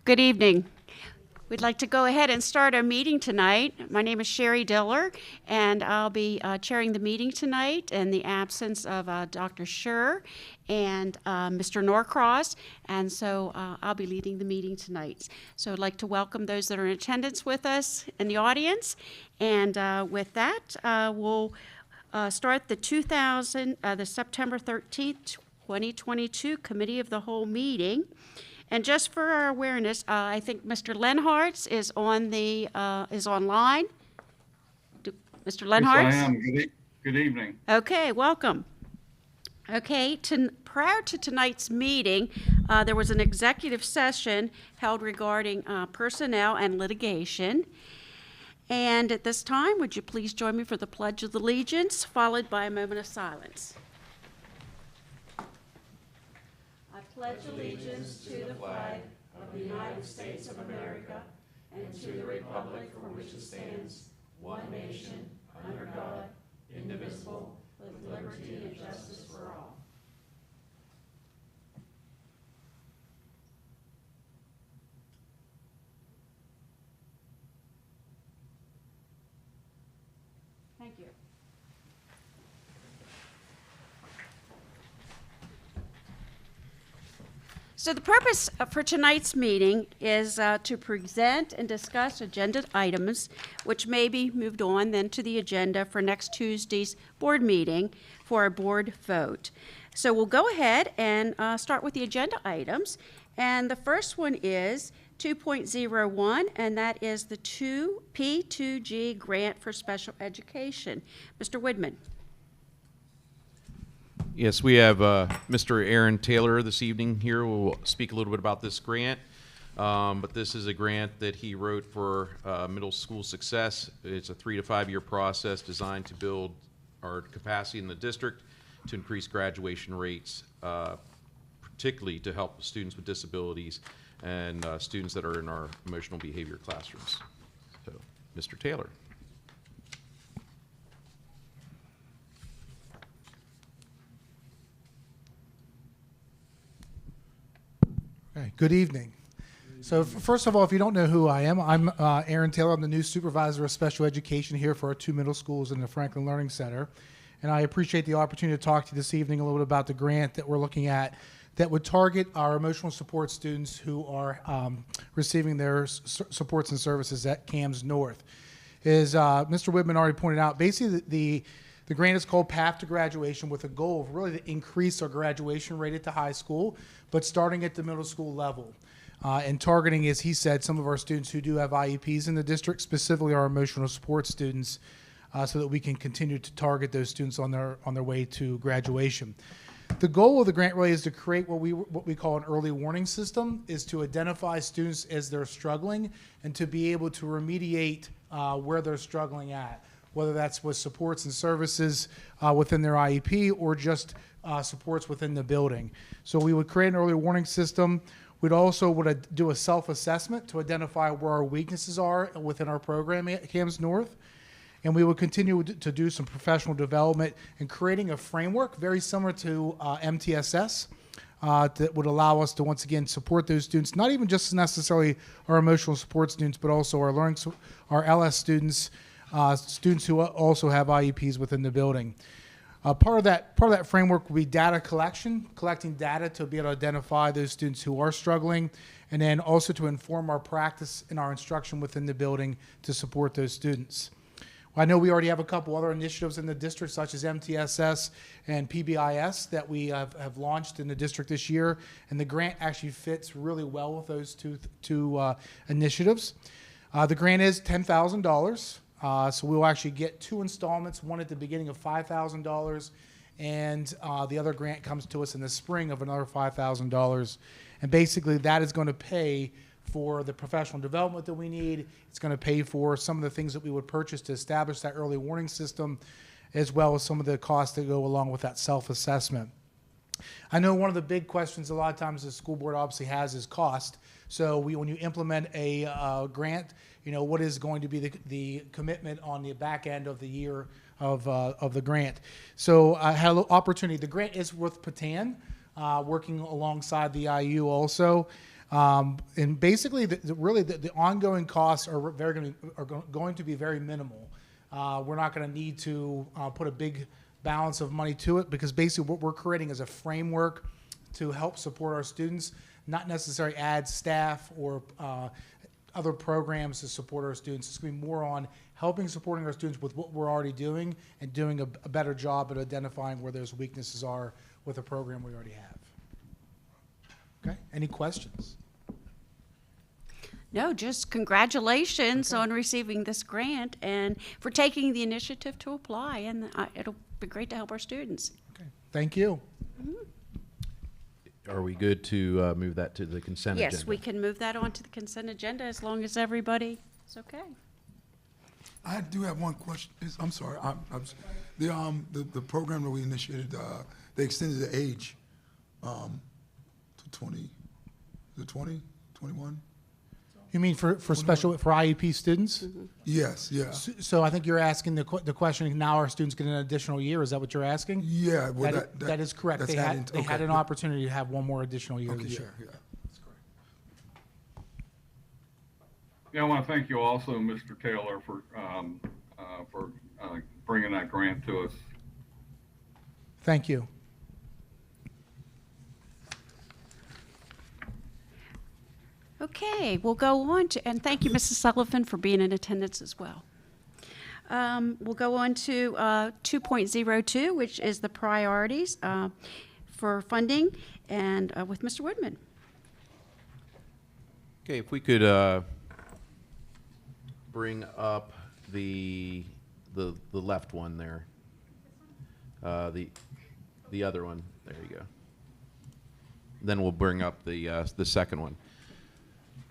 Good evening. We'd like to go ahead and start our meeting tonight. My name is Sherry Diller, and I'll be chairing the meeting tonight in the absence of Dr. Schur and Mr. Norcross, and so I'll be leading the meeting tonight. So I'd like to welcome those that are in attendance with us in the audience, and with that, we'll start the September 13th, 2022 Committee of the Whole meeting. And just for our awareness, I think Mr. Lenhartz is online. Mr. Lenhartz? Yes, I am. Good evening. Okay, welcome. Okay, prior to tonight's meeting, there was an executive session held regarding personnel and litigation. And at this time, would you please join me for the Pledge of Allegiance, followed by a moment of silence. I pledge allegiance to the flag of the United States of America and to the republic for which it stands, one nation, under God, indivisible, with liberty and justice for all. Thank you. So the purpose for tonight's meeting is to present and discuss agenda items which may be moved on then to the agenda for next Tuesday's board meeting for a board vote. So we'll go ahead and start with the agenda items. And the first one is 2.01, and that is the P2G grant for special education. Mr. Widman. Yes, we have Mr. Aaron Taylor this evening here who will speak a little bit about this grant. But this is a grant that he wrote for middle school success. It's a 3 to 5 year process designed to build our capacity in the district to increase graduation rates, particularly to help students with disabilities and students that are in our emotional behavior classrooms. So, Mr. Taylor. Okay, good evening. So first of all, if you don't know who I am, I'm Aaron Taylor. I'm the new supervisor of special education here for our 2 middle schools in the Franklin Learning Center. And I appreciate the opportunity to talk to you this evening a little bit about the grant that we're looking at that would target our emotional support students who are receiving their supports and services at CAMS North. As Mr. Widman already pointed out, basically the grant is called Path to Graduation with a goal of really to increase our graduation rate at the high school, but starting at the middle school level. And targeting, as he said, some of our students who do have IEPs in the district, specifically our emotional support students, so that we can continue to target those students on their way to graduation. The goal of the grant really is to create what we call an early warning system, is to identify students as they're struggling and to be able to remediate where they're struggling at, whether that's with supports and services within their IEP or just supports within the building. So we would create an early warning system. We'd also do a self-assessment to identify where our weaknesses are within our program at CAMS North. And we would continue to do some professional development and creating a framework very similar to MTSS that would allow us to once again support those students, not even just necessarily our emotional support students, but also our LS students, students who also have IEPs within the building. Part of that framework will be data collecting data to be able to identify those students who are struggling, and then also to inform our practice and our instruction within the building to support those students. I know we already have a couple other initiatives in the district, such as MTSS and PBIS, that we have launched in the district this year, and the grant actually fits really well with those two initiatives. The grant is $10,000. So we'll actually get 2 installments, one at the beginning of $5,000, and the other grant comes to us in the spring of another $5,000. And basically that is going to pay for the professional development that we need. It's going to pay for some of the things that we would purchase to establish that early warning system, as well as some of the costs that go along with that self-assessment. I know one of the big questions a lot of times the school board obviously has is cost. So when you implement a grant, what is going to be the commitment on the back end of the year of the grant? So I had an opportunity. The grant is with Patan, working alongside the IU also. And basically, the ongoing costs are going to be very minimal. We're not going to need to put a big balance of money to it, because basically what we're creating is a framework to help support our students, not necessarily add staff or other programs to support our students. It's going to be more on supporting our students with what we're already doing and doing a better job at identifying where those weaknesses are with a program we already have. Okay, any questions? No, just congratulations on receiving this grant and for taking the initiative to apply, and it'll be great to help our students. Okay, thank you. Are we good to move that to the consent agenda? Yes, we can move that on to the consent agenda as long as everybody is okay. I do have one question. I'm sorry. The program that we initiated, they extended the age to 20. Is it 20? 21? You mean for IEP students? Yes. Yeah. So I think you're asking the question, now our students get an additional year. Is that what you're asking? Yeah. Well, That is correct. that's They had added- they had okay. an opportunity to have one more additional year Okay. this Yeah. year. Yeah. That's correct. Yeah, I want to thank you also, Mr. Taylor, for bringing that grant to us. Thank you. Okay, we'll go on to, and thank you, Mrs. Sullivan, for being in attendance as well. We'll go on to 2.02, which is the priorities for funding, and with Mr. Woodman. Okay, if we could bring up the left one there. The other one. There you go. Then we'll bring up the second one.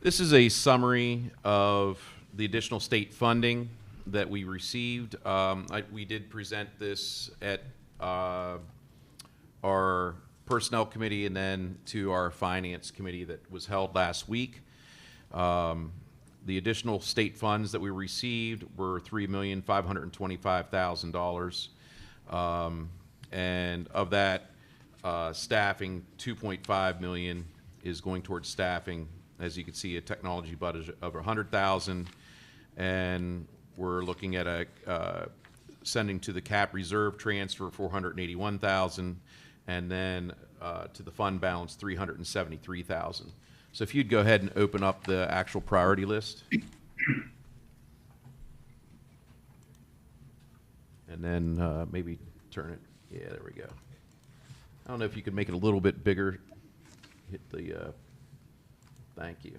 This is a summary of the additional state funding that we received. We did present this at our personnel committee and then to our finance committee that was held last week. The additional state funds that we received were $3,525,000. And of that, staffing, $2.5 million is going towards staffing. As you can see, a technology budget of $100,000, and we're looking at sending to the cap reserve transfer $481,000, and then to the fund balance $373,000. So if you'd go ahead and open up the actual priority list, and then maybe turn it. Yeah, there we go. I don't know if you could make it a little bit bigger. Hit the. Thank you.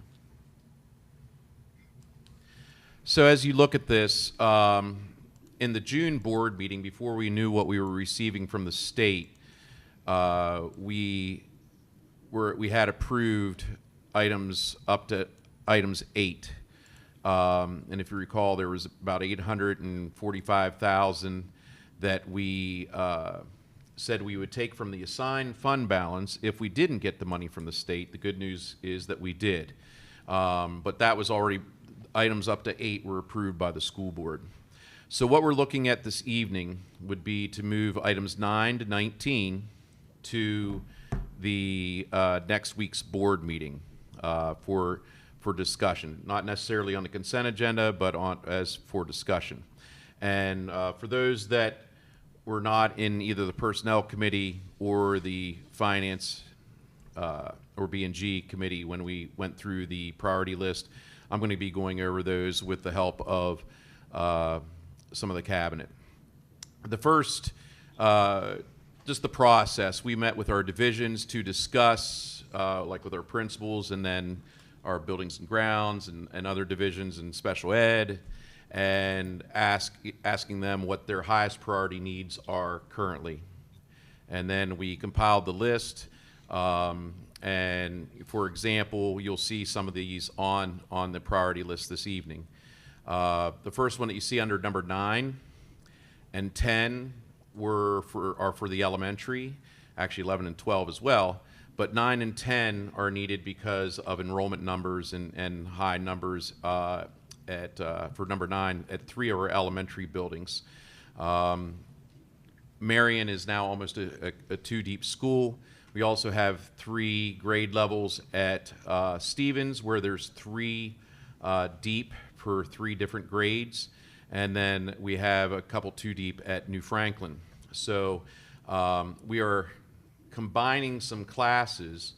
So as you look at this, in the June board meeting, before we knew what we were receiving from the state, we had approved items up to items 8. And if you recall, there was about $845,000 that we said we would take from the assigned fund balance if we didn't get the money from the state. The good news is that we did. But that was already, items up to 8 were approved by the school board. So what we're looking at this evening would be to move items 9 to 19 to the next week's board meeting for discussion. Not necessarily on the consent agenda, but as for discussion. And for those that were not in either the personnel committee or the finance or B&G committee when we went through the priority list, I'm going to be going over those with the help of some of the cabinet. The first, just the process. We met with our divisions to discuss, like with our principals and then our buildings and grounds and other divisions and special ed, and asking them what their highest priority needs are currently. And then we compiled the list, and for example, you'll see some of these on the priority list this evening. The first one that you see under number 9 and 10 are for the elementary, actually 11 and 12 as well, but 9 and 10 are needed because of enrollment numbers and high numbers for number 9 at 3 of our elementary buildings. Marion is now almost a 2-deep school. We also have 3 grade levels at Stevens, where there's 3 deep for 3 different grades. And then we have a couple 2 deep at New Franklin. So we are combining some classes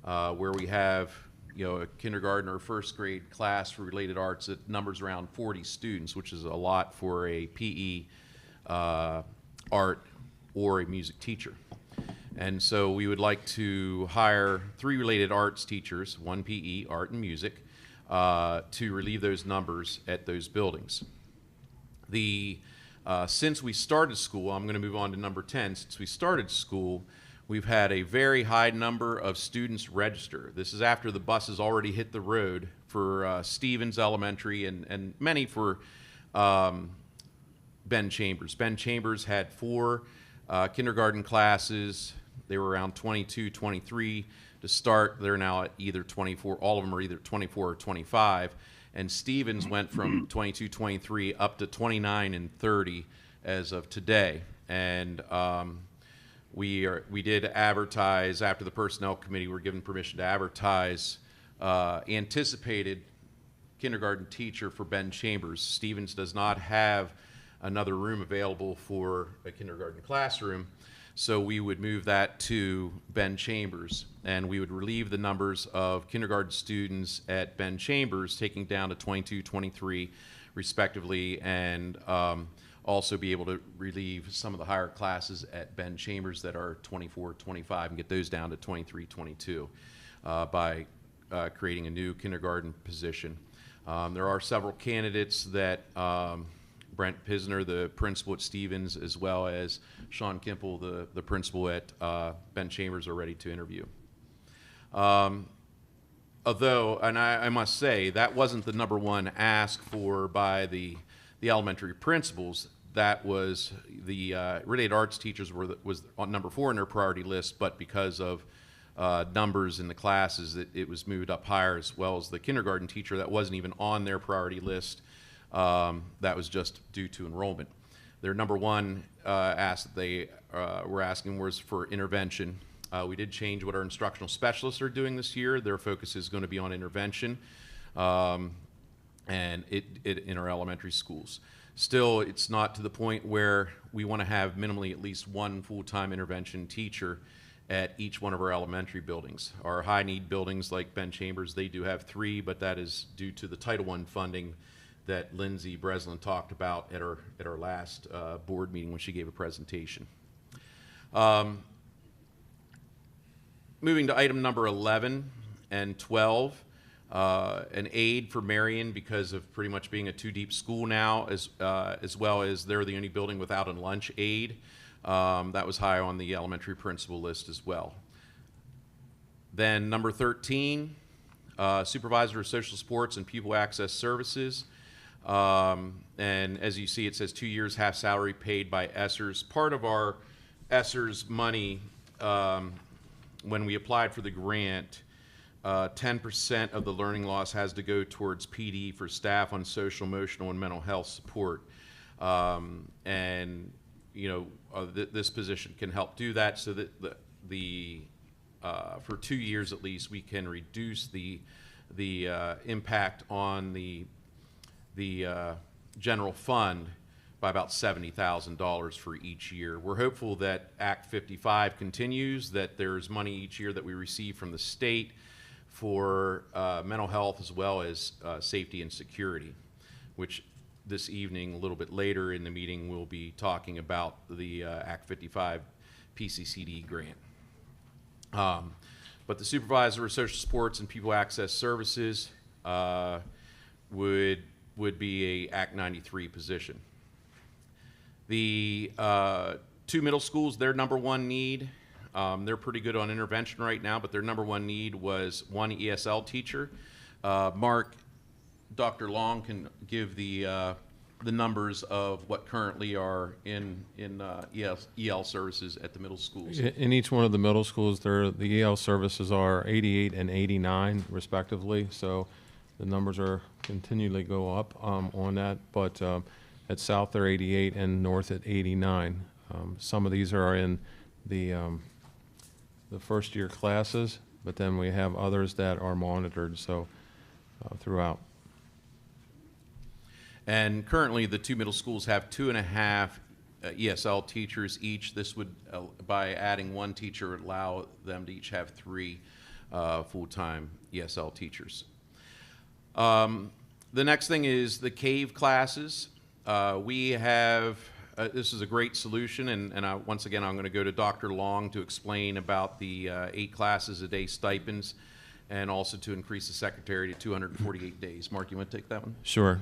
where we have, a kindergarten or first grade class for related arts that numbers around 40 students, which is a lot for a PE, art, or a music teacher. And so we would like to hire 3 related arts teachers, 1 PE, art, and music, to relieve those numbers at those buildings. Since we started school, I'm going to move on to number 10. Since we started school, we've had a very high number of students register. This is after the buses already hit the road for Stevens Elementary and many for Ben Chambers. Ben Chambers had 4 kindergarten classes. They were around 22, 23 to start. They're now at either 24. All of them are either 24 or 25. And Stevens went from 22, 23 up to 29 and 30 as of today. And we did advertise after the personnel committee were given permission to advertise anticipated kindergarten teacher for Ben Chambers. Stevens does not have another room available for a kindergarten classroom, so we would move that to Ben Chambers, and we would relieve the numbers of kindergarten students at Ben Chambers, taking down to 22, 23 respectively, and also be able to relieve some of the higher classes at Ben Chambers that are 24, 25, and get those down to 23, 22 by creating a new kindergarten position. There are several candidates that Brent Pisner, the principal at Stevens, as well as Sean Kimple, the principal at Ben Chambers, are ready to interview. Although, and I must say, that wasn't the number one ask for by the elementary principals. That was the related arts teachers was on number 4 in their priority list, but because of numbers in the classes, it was moved up higher, as well as the kindergarten teacher that wasn't even on their priority list. That was just due to enrollment. Their number 1 ask that they were asking was for intervention. We did change what our instructional specialists are doing this year. Their focus is going to be on intervention, and in our elementary schools. Still, it's not to the point where we want to have minimally at least 1 full-time intervention teacher at each one of our elementary buildings. Our high-need buildings like Ben Chambers, they do have 3, but that is due to the Title I funding that Lindsay Breslin talked about at our last board meeting when she gave a presentation. Moving to item number 11 and 12, an aid for Marion because of pretty much being a 2-deep school now, as well as they're the only building without a lunch aid. That was high on the elementary principal list as well. Then number 13, Supervisor of Social Sports and Pupil Access Services. And as you see, it says 2 years, half salary paid by ESSERS. Part of our ESSERS money, when we applied for the grant, 10% of the learning loss has to go towards PD for staff on social, emotional, and mental health support. And this position can help do that, so that for 2 years at least, we can reduce the impact on the general fund by about $70,000 for each year. We're hopeful that Act 55 continues, that there's money each year that we receive from the state for mental health as well as safety and security, which this evening, a little bit later in the meeting, we'll be talking about the Act 55 PCCD grant. But the Supervisor of Social Sports and Pupil Access Services would be a Act 93 position. The 2 middle schools, their number 1 need, they're pretty good on intervention right now, but their number 1 need was 1 ESL teacher. Mark, Dr. Long can give the numbers of what currently are in EL services at the middle schools. In each one of the middle schools, the EL services are 88 and 89 respectively, so the numbers are continually go up on that, but at South they're 88 and North at 89. Some of these are in the the first-year classes, but then we have others that are monitored, so throughout. And currently, the two middle schools have 2.5 ESL teachers each. This would, by adding one teacher, allow them to each have 3 full-time ESL teachers. The next thing is the CAVE classes. We have, this is a great solution, and once again, I'm going to go to Dr. Long to explain about the 8 classes a day stipends, and also to increase the secretary to 248 days. Mark, you want to take that one? Sure.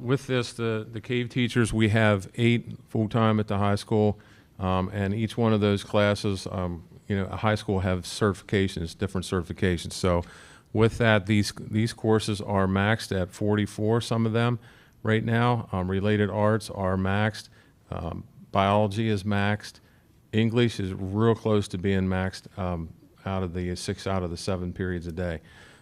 With this, the CAVE teachers, we have 8 full-time at the high school, and each one of those classes, a high school have certifications, different certifications. So with that, these courses are maxed at 44, some of them right now. Related arts are maxed. Biology is maxed. English is real close to being maxed out of the 6 out of the 7 periods a day.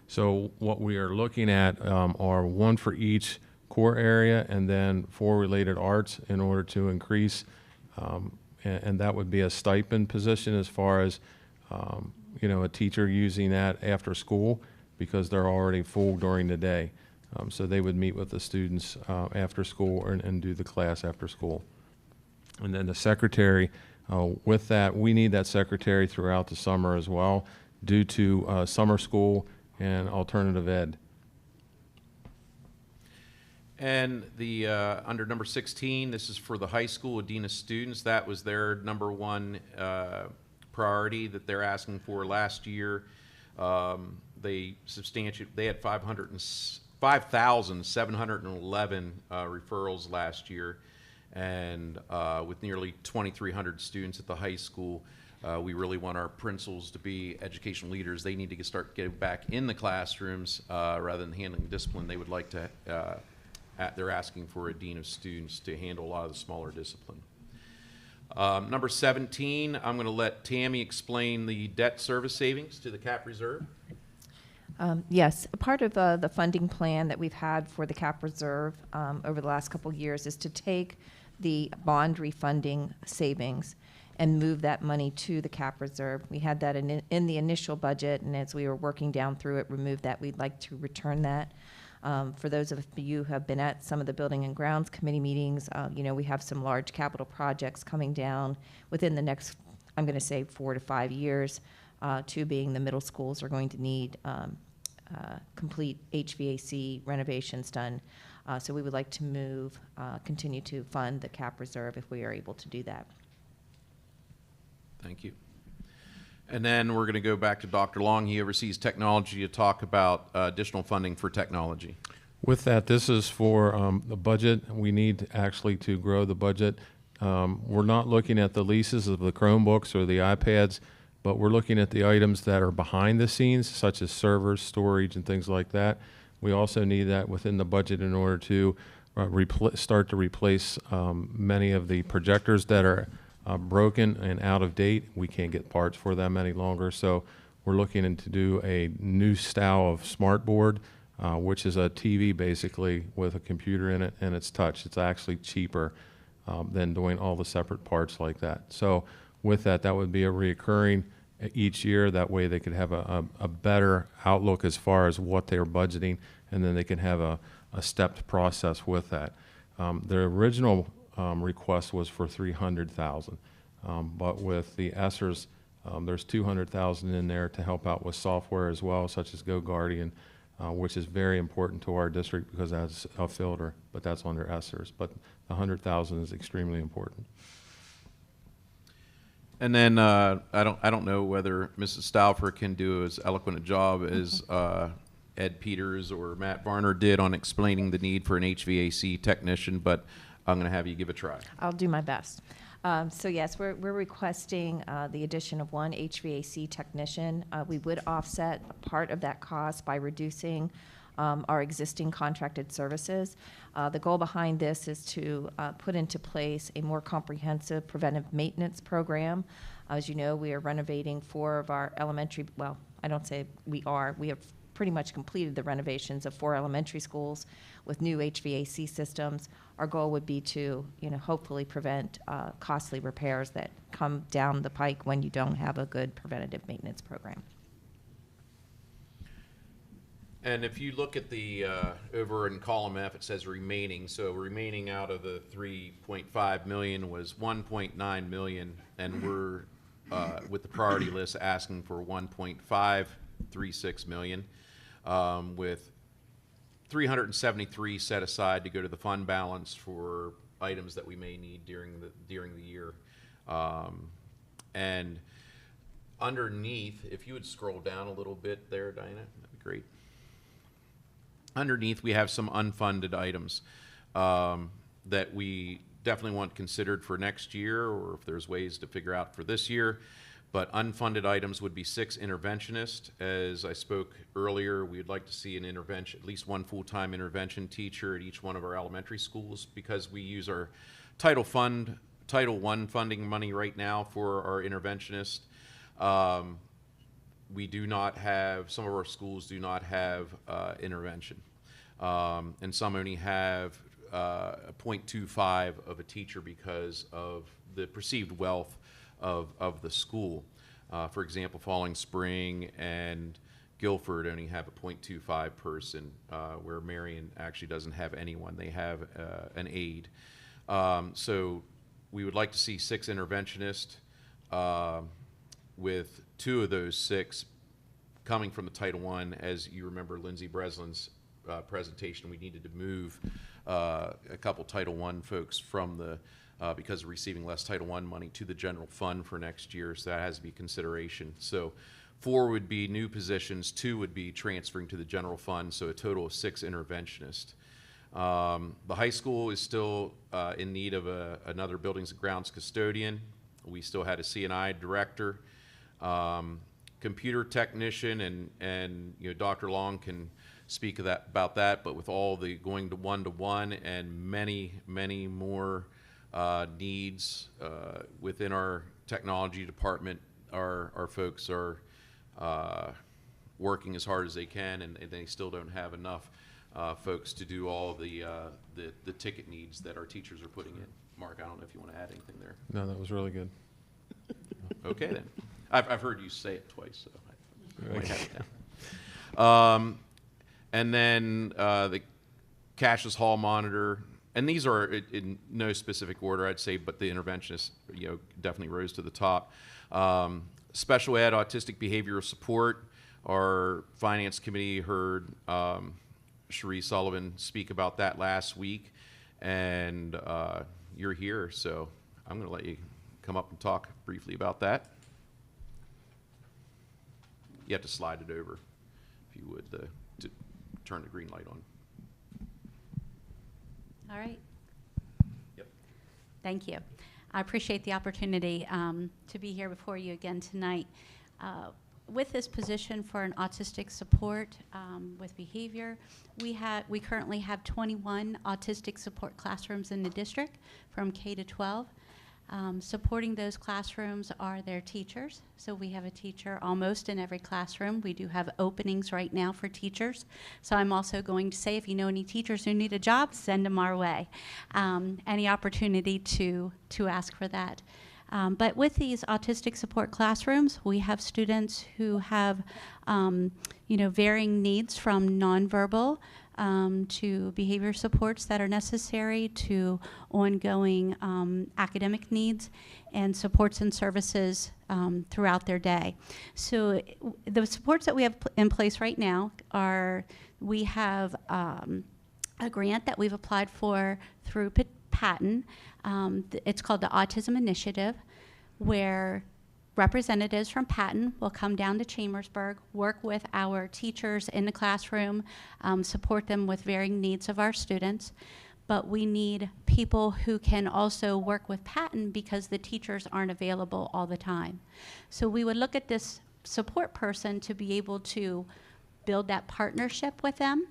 So what we are looking at are 1 for each core area and then 4 related arts in order to increase, and that would be a stipend position as far as a teacher using that after school because they're already full during the day. So they would meet with the students after school and do the class after school. And then the secretary, with that, we need that secretary throughout the summer as well due to summer school and alternative ed. And the under number 16, this is for the high school Adena students. That was their number 1 priority that they're asking for last year. They had 5,711 referrals last year. And with nearly 2,300 students at the high school, we really want our principals to be educational leaders. They need to start getting back in the classrooms rather than handling discipline. They would like to, they're asking for a dean of students to handle a lot of the smaller discipline. Number 17, I'm going to let Tammy explain the debt service savings to the cap reserve. Yes, a part of the funding plan that we've had for the cap reserve over the last couple of years is to take the bond refunding savings and move that money to the cap reserve. We had that in the initial budget, and as we were working down through it, removed that. We'd like to return that. For those of you who have been at some of the Building and Grounds Committee meetings, we have some large capital projects coming down within the next, I'm going to say, 4 to 5 years. 2 being the middle schools are going to need complete HVAC renovations done. So we would like to continue to fund the cap reserve if we are able to do that. Thank you. And then we're going to go back to Dr. Long. He oversees technology to talk about additional funding for technology. With that, this is for the budget. We need actually to grow the budget. We're not looking at the leases of the Chromebooks or the iPads, but we're looking at the items that are behind the scenes, such as servers, storage, and things like that. We also need that within the budget in order to start to replace many of the projectors that are broken and out of date. We can't get parts for them any longer, so we're looking to do a new style of smart board, which is a TV basically with a computer in it, and it's touch. It's actually cheaper than doing all the separate parts like that. So with that, that would be a reoccurring each year. That way they could have a better outlook as far as what they're budgeting, and then they can have a stepped process with that. The original request was for $300,000, but with the ESSERs, there's $200,000 in there to help out with software as well, such as GoGuardian, which is very important to our district because that's a filter, but that's under ESSERs. But the $100,000 is extremely important. And then I don't know whether Mrs. Stauffer can do as eloquent a job as Ed Peters or Matt Varner did on explaining the need for an HVAC technician, but I'm going to have you give a try. I'll do my best. So yes, we're requesting the addition of 1 HVAC technician. We would offset a part of that cost by reducing our existing contracted services. The goal behind this is to put into place a more comprehensive preventive maintenance program. As you know, we are renovating 4 of our elementary, well, I don't say we are, we have pretty much completed the renovations of 4 elementary schools with new HVAC systems. Our goal would be to, hopefully prevent costly repairs that come down the pike when you don't have a good preventative maintenance program. And if you look at the, over in column F, it says remaining. So remaining out of the 3.5 million was 1.9 million, and we're, with the priority list, asking for 1.536 million, with 373 set aside to go to the fund balance for items that we may need during the year. And underneath, if you would scroll down a little bit there, Diana, that'd be great. Underneath, we have some unfunded items that we definitely want considered for next year, or if there's ways to figure out for this year. But unfunded items would be 6 interventionists. As I spoke earlier, we'd like to see an intervention, at least one full-time intervention teacher at each one of our elementary schools, because we use our Title I funding money right now for our interventionist. We do not have, some of our schools do not have intervention. And some only have a 0.25 of a teacher because of the perceived wealth of the school. For example, Falling Spring and Guilford only have a 0.25 person, where Marion actually doesn't have anyone. They have an aide. So we would like to see 6 interventionists, with 2 of those 6 coming from the Title I. As you remember Lindsay Breslin's presentation, we needed to move a couple Title I folks from the, because of receiving less Title I money, to the general fund for next year, so that has to be consideration. So 4 would be new positions, 2 would be transferring to the general fund, so a total of 6 interventionists. The high school is still in need of another buildings and grounds custodian. We still had a C&I director, computer technician, and Dr. Long can speak about that, but with all the going to one-to-one and many more needs within our technology department, our folks are working as hard as they can, and they still don't have enough folks to do all of the ticket needs that our teachers are putting in. Mark, I don't know if you want to add anything there. No, that was really good. Okay, then. I've heard you say it twice, so I might have it down. And then the cashless hall monitor, and these are in no specific order, I'd say, but the interventionist, definitely rose to the top. Special ed, autistic behavioral support. Our finance committee heard Cherie Sullivan speak about that last week, and you're here, so I'm going to let you come up and talk briefly about that. You have to slide it over, if you would, to turn the green light on. All right. Yep. Thank you. I appreciate the opportunity to be here before you again tonight. With this position for an autistic support with behavior, we currently have 21 autistic support classrooms in the district from K to 12. Supporting those classrooms are their teachers. So we have a teacher almost in every classroom. We do have openings right now for teachers. So I'm also going to say, if you know any teachers who need a job, send them our way. Any opportunity to ask for that. But with these autistic support classrooms, we have students who have, varying needs, from nonverbal to behavior supports that are necessary, to ongoing academic needs and supports and services throughout their day. So the supports that we have in place right now are, we have a grant that we've applied for through Patton. It's called the Autism Initiative, where representatives from Patton will come down to Chambersburg, work with our teachers in the classroom, support them with varying needs of our students. But we need people who can also work with Patton, because the teachers aren't available all the time. So we would look at this support person to be able to build that partnership with them.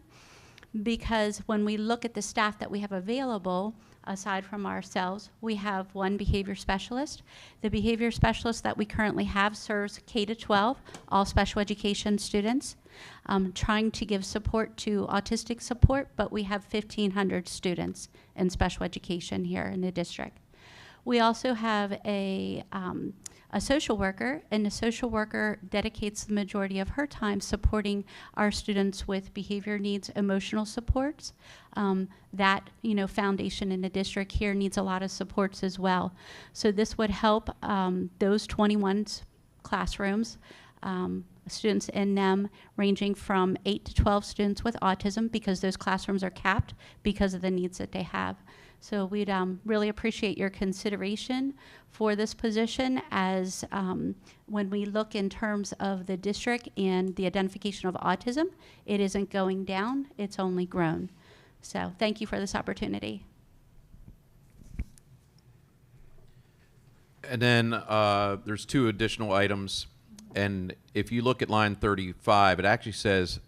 because when we look at the staff that we have available, aside from ourselves, we have one behavior specialist. The behavior specialist that we currently have serves K to 12, all special education students, trying to give support to autistic support, but we have 1,500 students in special education here in the district. We also have a social worker, and the social worker dedicates the majority of her time supporting our students with behavior needs, emotional supports. That foundation in the district here needs a lot of supports as well. So this would help those 21 classrooms, students in them ranging from 8 to 12 students with autism, because those classrooms are capped because of the needs that they have. So we'd really appreciate your consideration for this position, as when we look in terms of the district and the identification of autism, it isn't going down, it's only grown. So thank you for this opportunity. And then there's 2 additional items. And if you look at line 35, it actually says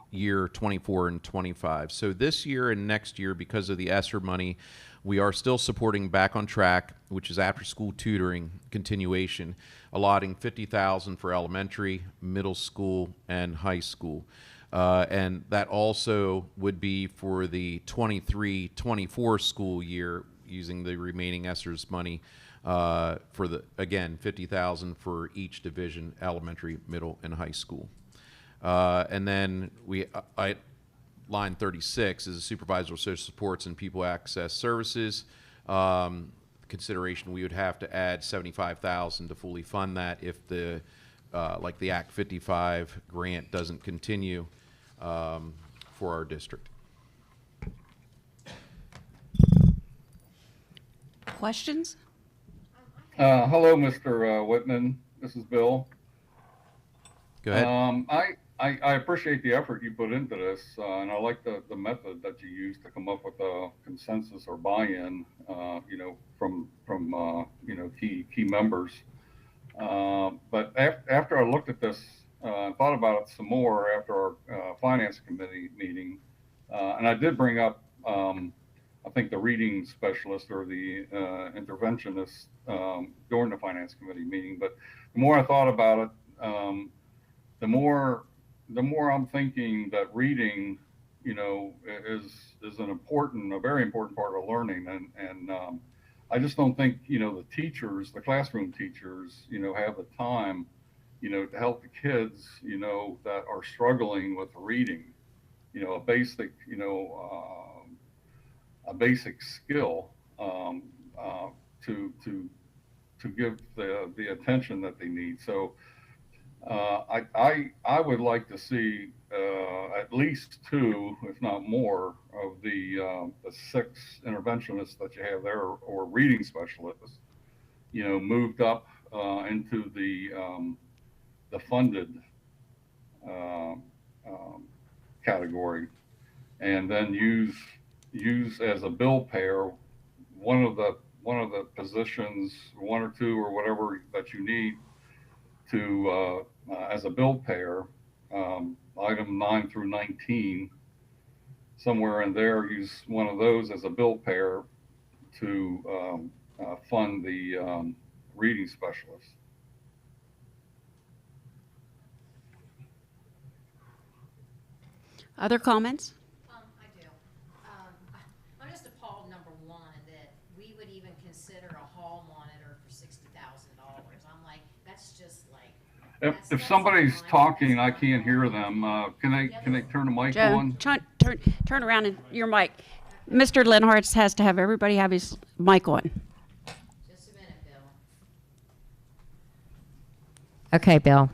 year 24 and 25. So this year and next year, because of the ESSER money, we are still supporting Back on Track, which is after-school tutoring continuation, allotting $50,000 for elementary, middle school, and high school. And that also would be for the 23-24 school year, using the remaining ESSER's money for the, again, $50,000 for each division, elementary, middle, and high school. And then line 36 is a supervisor of social supports and people access services. Consideration, we would have to add $75,000 to fully fund that if the like the Act 55 grant doesn't continue for our district. Questions? Hello, Mr. Whitman. This is Bill. Go ahead. I appreciate the effort you put into this, and I like the method that you use to come up with a consensus or buy-in, from key members. But after I looked at this, thought about it some more after our finance committee meeting, and I did bring up, I think, the reading specialist or the interventionist during the finance committee meeting. But the more I thought about it, the more I'm thinking that reading, is a very important part of learning, and I just don't think the teachers, the classroom teachers, have the time, to help the kids, that are struggling with reading, a basic, a basic skill, to give the attention that they need. So I would like to see at least 2, if not more, of the 6 interventionists that you have there, or reading specialists, moved up into the funded category, and then use as a bill payer one of the positions, 1 or 2 or whatever that you need to as a bill payer, item 9 through 19, somewhere in there, use one of those as a bill payer to fund the reading specialist. Other comments? I do. I'm just appalled, number one, that we would even consider a hall monitor for $60,000. I'm like, that's just like. If somebody's talking, I can't hear them. Can they turn the mic Joe, on? turn around and your mic. Mr. Lenhart has to have everybody have his mic on. Just a minute, Bill. Okay, Bill.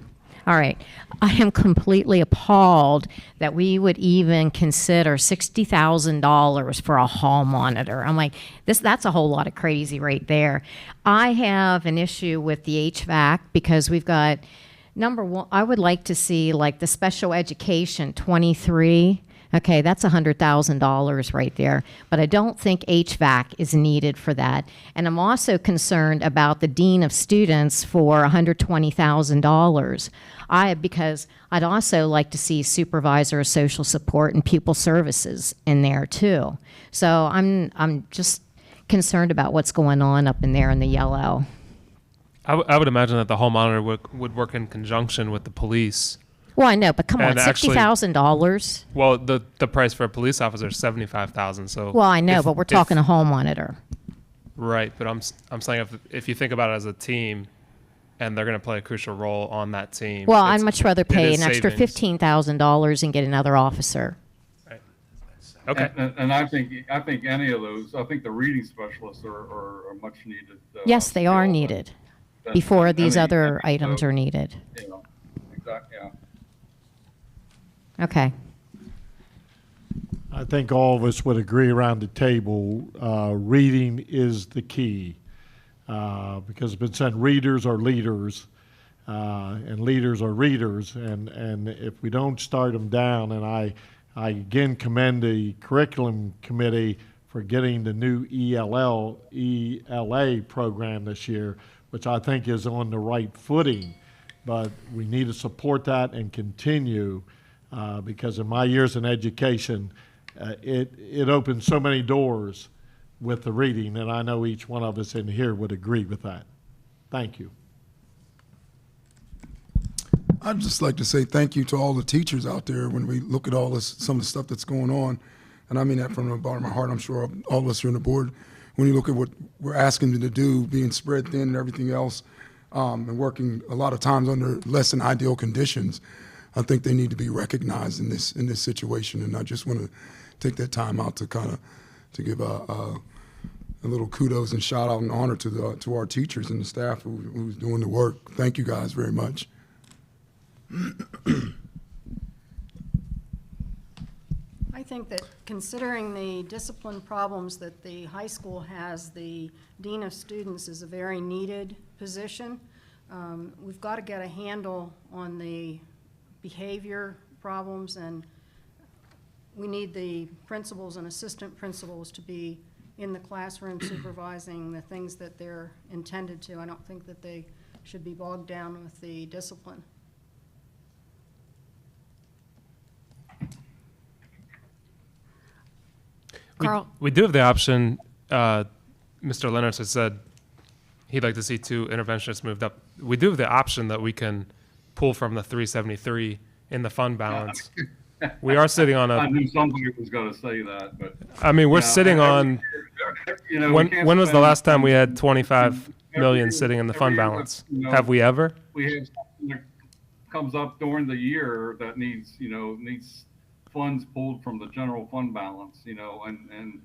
All right. I am completely appalled that we would even consider $60,000 for a hall monitor. I'm like, that's a whole lot of crazy right there. I have an issue with the HVAC because we've got, number one, I would like to see like the special education 23 Okay, that's $100,000 right there. But I don't think HVAC is needed for that. And I'm also concerned about the dean of students for $120,000. Because I'd also like to see supervisor of social support and pupil services in there too. So I'm just concerned about what's going on up in there in the yellow. I would imagine that the hall monitor would work in conjunction with the police. Well, I know, but come on, And actually- $60,000. Well, the price for a police officer is $75,000. So Well, I know, but we're talking if, a hall monitor. right. But I'm saying if you think about it as a team, and they're going to play a crucial role on that team. Well, I'd much rather it pay is an extra savings. $15,000 and get another officer. Right. Okay. And I think any of those, I think the reading specialists are much needed. Yes, they are skill needed than- before than these any- other any items of are needed. You know, exactly, yeah. Okay. I think all of us would agree around the table, reading is the key. Because it's been said, readers are leaders, and leaders are readers. And if we don't start them down, and I again commend the curriculum committee for getting the new ELA program this year, which I think is on the right footing. But we need to support that and continue, because in my years in education, it opened so many doors with the reading, and I know each one of us in here would agree with that. Thank you. I'd just like to say thank you to all the teachers out there when we look at all this, some of the stuff that's going on. And I mean that from the bottom of my heart. I'm sure all of us here on the board, when you look at what we're asking them to do, being spread thin and everything else, and working a lot of times under less than ideal conditions, I think they need to be recognized in this situation. And I just want to take that time out to kind of to give a little kudos and shout out and honor to our teachers and the staff who's doing the work. Thank you guys very much. I think that considering the discipline problems that the high school has, the dean of students is a very needed position. We've got to get a handle on the behavior problems, and we need the principals and assistant principals to be in the classroom supervising the things that they're intended to. I don't think that they should be bogged down with the discipline. Carl? We do have the option. Mr. Leonard has said he'd like to see 2 interventionists moved up. We do have the option that we can pull from the 373 in the fund balance. We are sitting on I a. knew somebody was going to say that, but. I mean, we're Yeah, sitting on. You know, we When can't when was the spend- last time we had 25 million every- sitting in the every fund year, balance? you know, Have we ever? We have something that comes up during the year that needs funds pulled from the general fund balance, and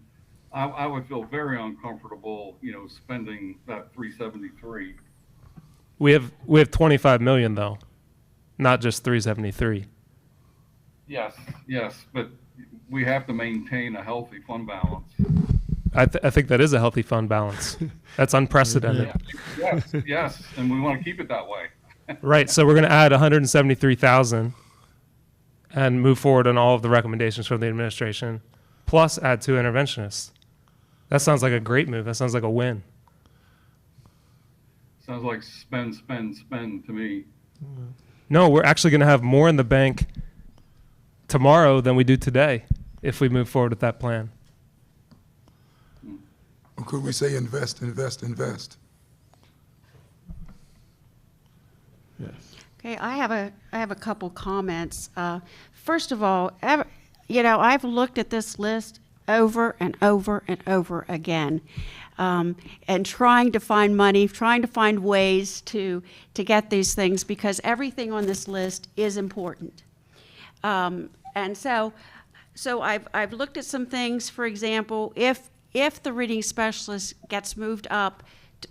I would feel very uncomfortable, spending that 373. We have 25 million though, not just 373. Yes, but we have to maintain a healthy fund balance. I think that is a healthy fund balance. That's unprecedented. Yes, and we want to keep it that way. Right. So we're going to add 173,000 and move forward on all of the recommendations from the administration, plus add 2 interventionists. That sounds like a great move. That sounds like a win. Sounds like spend to me. No, we're actually going to have more in the bank tomorrow than we do today if we move forward with that plan. Or could we say invest? Yes. Okay, I have a couple comments. First of all, I've looked at this list over and over and over again, and trying to find money, trying to find ways to get these things, because everything on this list is important. And so I've looked at some things. For example, if the reading specialist gets moved up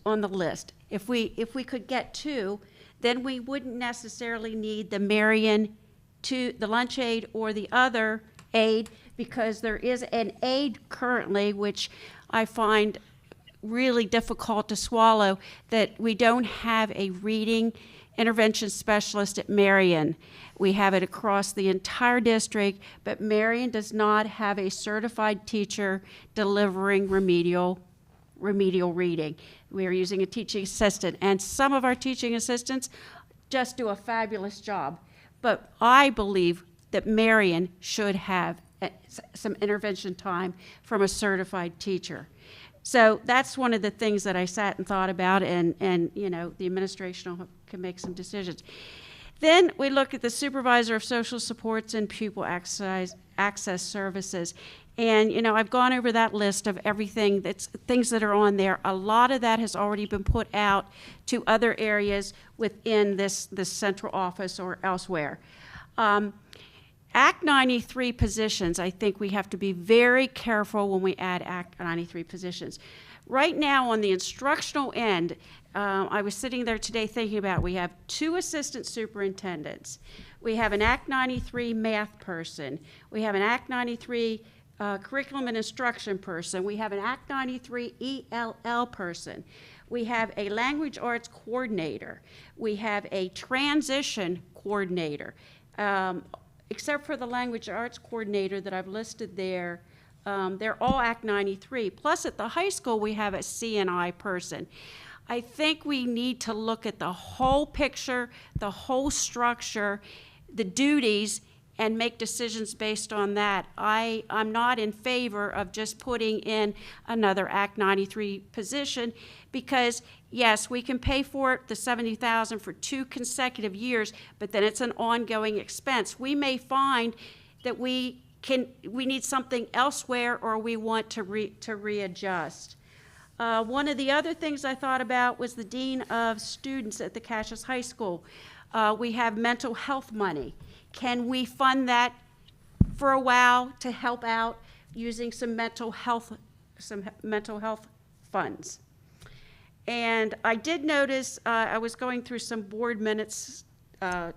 on the list, if we could get 2, then we wouldn't necessarily need the Marion the lunch aid or the other aid, because there is an aid currently which I find really difficult to swallow that we don't have a reading intervention specialist at Marion. We have it across the entire district, but Marion does not have a certified teacher delivering remedial reading. We are using a teaching assistant, and some of our teaching assistants just do a fabulous job. But I believe that Marion should have some intervention time from a certified teacher. So that's one of the things that I sat and thought about, and you know, the administration can make some decisions. Then we look at the supervisor of social supports and pupil access services. And, you know, I've gone over that list of everything things that are on there. A lot of that has already been put out to other areas within this central office or elsewhere. Act 93 positions, I think we have to be very careful when we add Act 93 positions. Right now on the instructional end, I was sitting there today thinking about, we have 2 assistant superintendents. We have an Act 93 math person. We have an Act 93 curriculum and instruction person. We have an Act 93 ELL person. We have a language arts coordinator. We have a transition coordinator. Except for the language arts coordinator that I've listed there, they're all Act 93. Plus at the high school, we have a CNI person. I think we need to look at the whole picture, the whole structure, the duties, and make decisions based on that. I'm not in favor of just putting in another Act 93 position because, yes, we can pay for it, the $70,000 for 2 consecutive years, but then it's an ongoing expense. We may find that we need something elsewhere, or we want to readjust. One of the other things I thought about was the Dean of Students at the Cassius High School. We have mental health money. Can we fund that for a while to help out using some mental health funds? And I did notice, I was going through some board minutes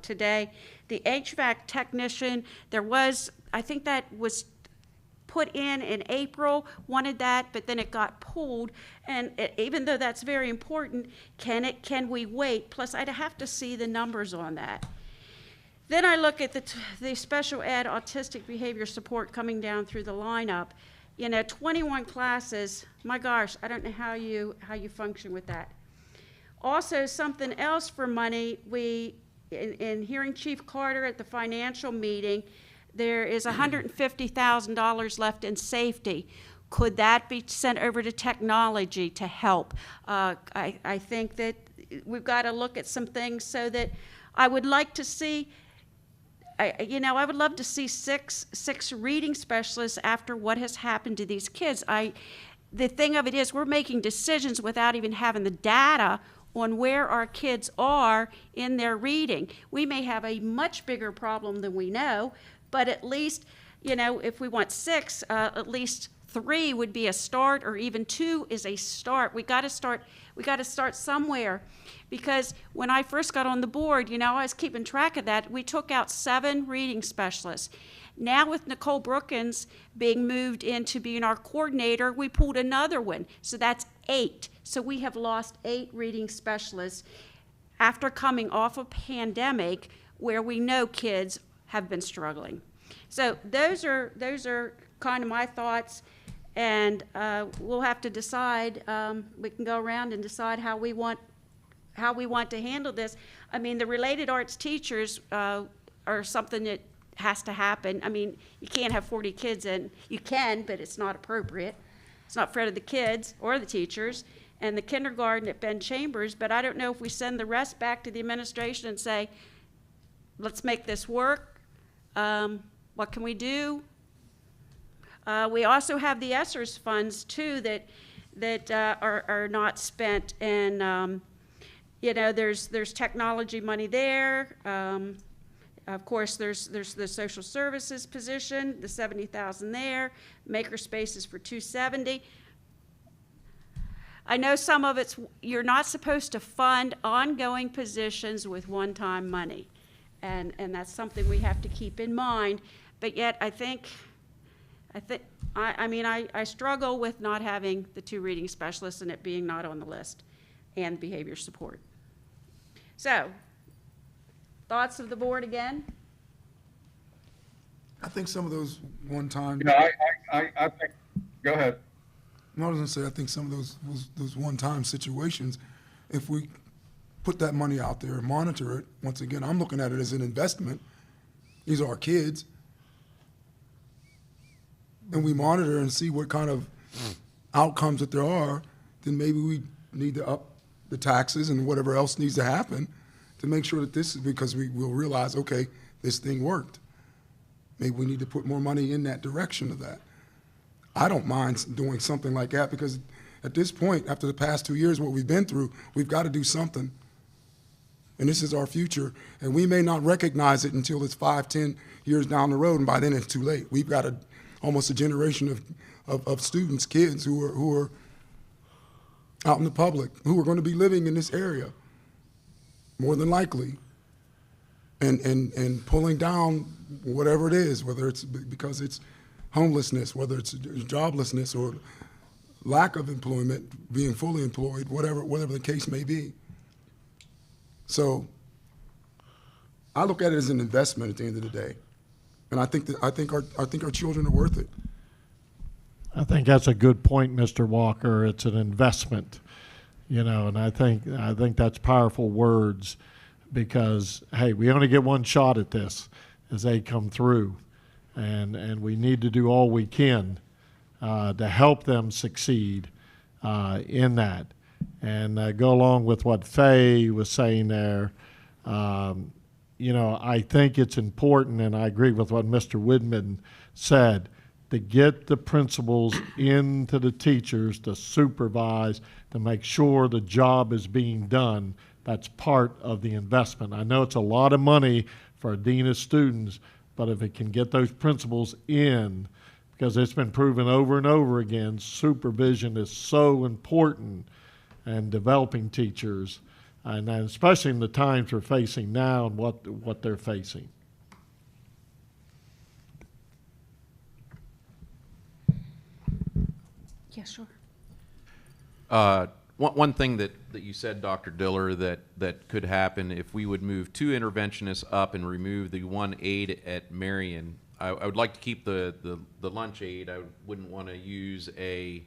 today, the HVAC technician, I think that was put in April, wanted that, but then it got pulled. And even though that's very important, can we wait? Plus, I'd have to see the numbers on that. Then I look at the special ed autistic behavior support coming down through the lineup. You know, 21 classes, my gosh, I don't know how you function with that. Also, something else for money, in hearing Chief Carter at the financial meeting, there is $150,000 left in safety. Could that be sent over to technology to help? I think that we've got to look at some things so that I would like to see, I would love to see six reading specialists after what has happened to these kids. The thing of it is, we're making decisions without even having the data on where our kids are in their reading. We may have a much bigger problem than we know, but at least, if we want 6, at least 3 would be a start, or even 2 is a start. We got to start somewhere, because when I first got on the board, I was keeping track of that. We took out 7 reading specialists. Now with Nicole Brookins being moved into being our coordinator, we pulled another one, so that's 8. So we have lost 8 reading specialists after coming off a pandemic where we know kids have been struggling. So those are kind of my thoughts, and we'll have to decide. We can go around and decide how we want to handle this. I mean, the related arts teachers are something that has to happen. I mean, you can't have 40 kids in. You can, but it's not appropriate. It's not fair to the kids or the teachers. And the kindergarten at Ben Chambers, but I don't know if we send the rest back to the administration and say, let's make this work. What can we do? We also have the ESSERS funds too that are not spent, and there's technology money there. Of course, there's the social services position, the $70,000 there. Maker spaces for $270,000. I know some of you're not supposed to fund ongoing positions with one-time money, and that's something we have to keep in mind. But yet, I think I mean, I struggle with not having the 2 reading specialists and it being not on the list, and behavior support. So, thoughts of the board again? I think some of those one-time. You know, I think, go ahead. No, I was gonna say, I think some of those one-time situations, if we put that money out there and monitor it, once again, I'm looking at it as an investment. These are our kids. And we monitor and see what kind of outcomes that there are, then maybe we need to up the taxes and whatever else needs to happen to make sure that this is, because we will realize, okay, this thing worked. Maybe we need to put more money in that direction of that. I don't mind doing something like that because at this point, after the past 2 years, what we've been through, we've got to do something. And this is our future. And we may not recognize it until it's 5, 10 years down the road, and by then it's too late. We've got almost a generation of students, kids who are out in the public, who are going to be living in this area, more than likely, and pulling down whatever it is, whether it's because it's homelessness, whether it's joblessness or lack of employment, being fully employed, whatever the case may be. So I look at it as an investment at the end of the day, and I think our children are worth it. I think that's a good point, Mr. Walker. It's an investment, you know, and I think that's powerful words because, hey, we only get one shot at this as they come through, and we need to do all we can to help them succeed in that. And go along with what Faye was saying there, you know, I think it's important, and I agree with what Mr. Widman said, to get the principals into the teachers to supervise, to make sure the job is being done. That's part of the investment. I know it's a lot of money for a dean of students, but if it can get those principals in, because it's been proven over and over again, supervision is so important in developing teachers, and especially in the times we're facing now and what they're facing. Yeah, sure. One thing that you said, Dr. Diller, that could happen if we would move 2 interventionists up and remove the 1 aide at Marion. I would like to keep the lunch aide. I wouldn't want to use a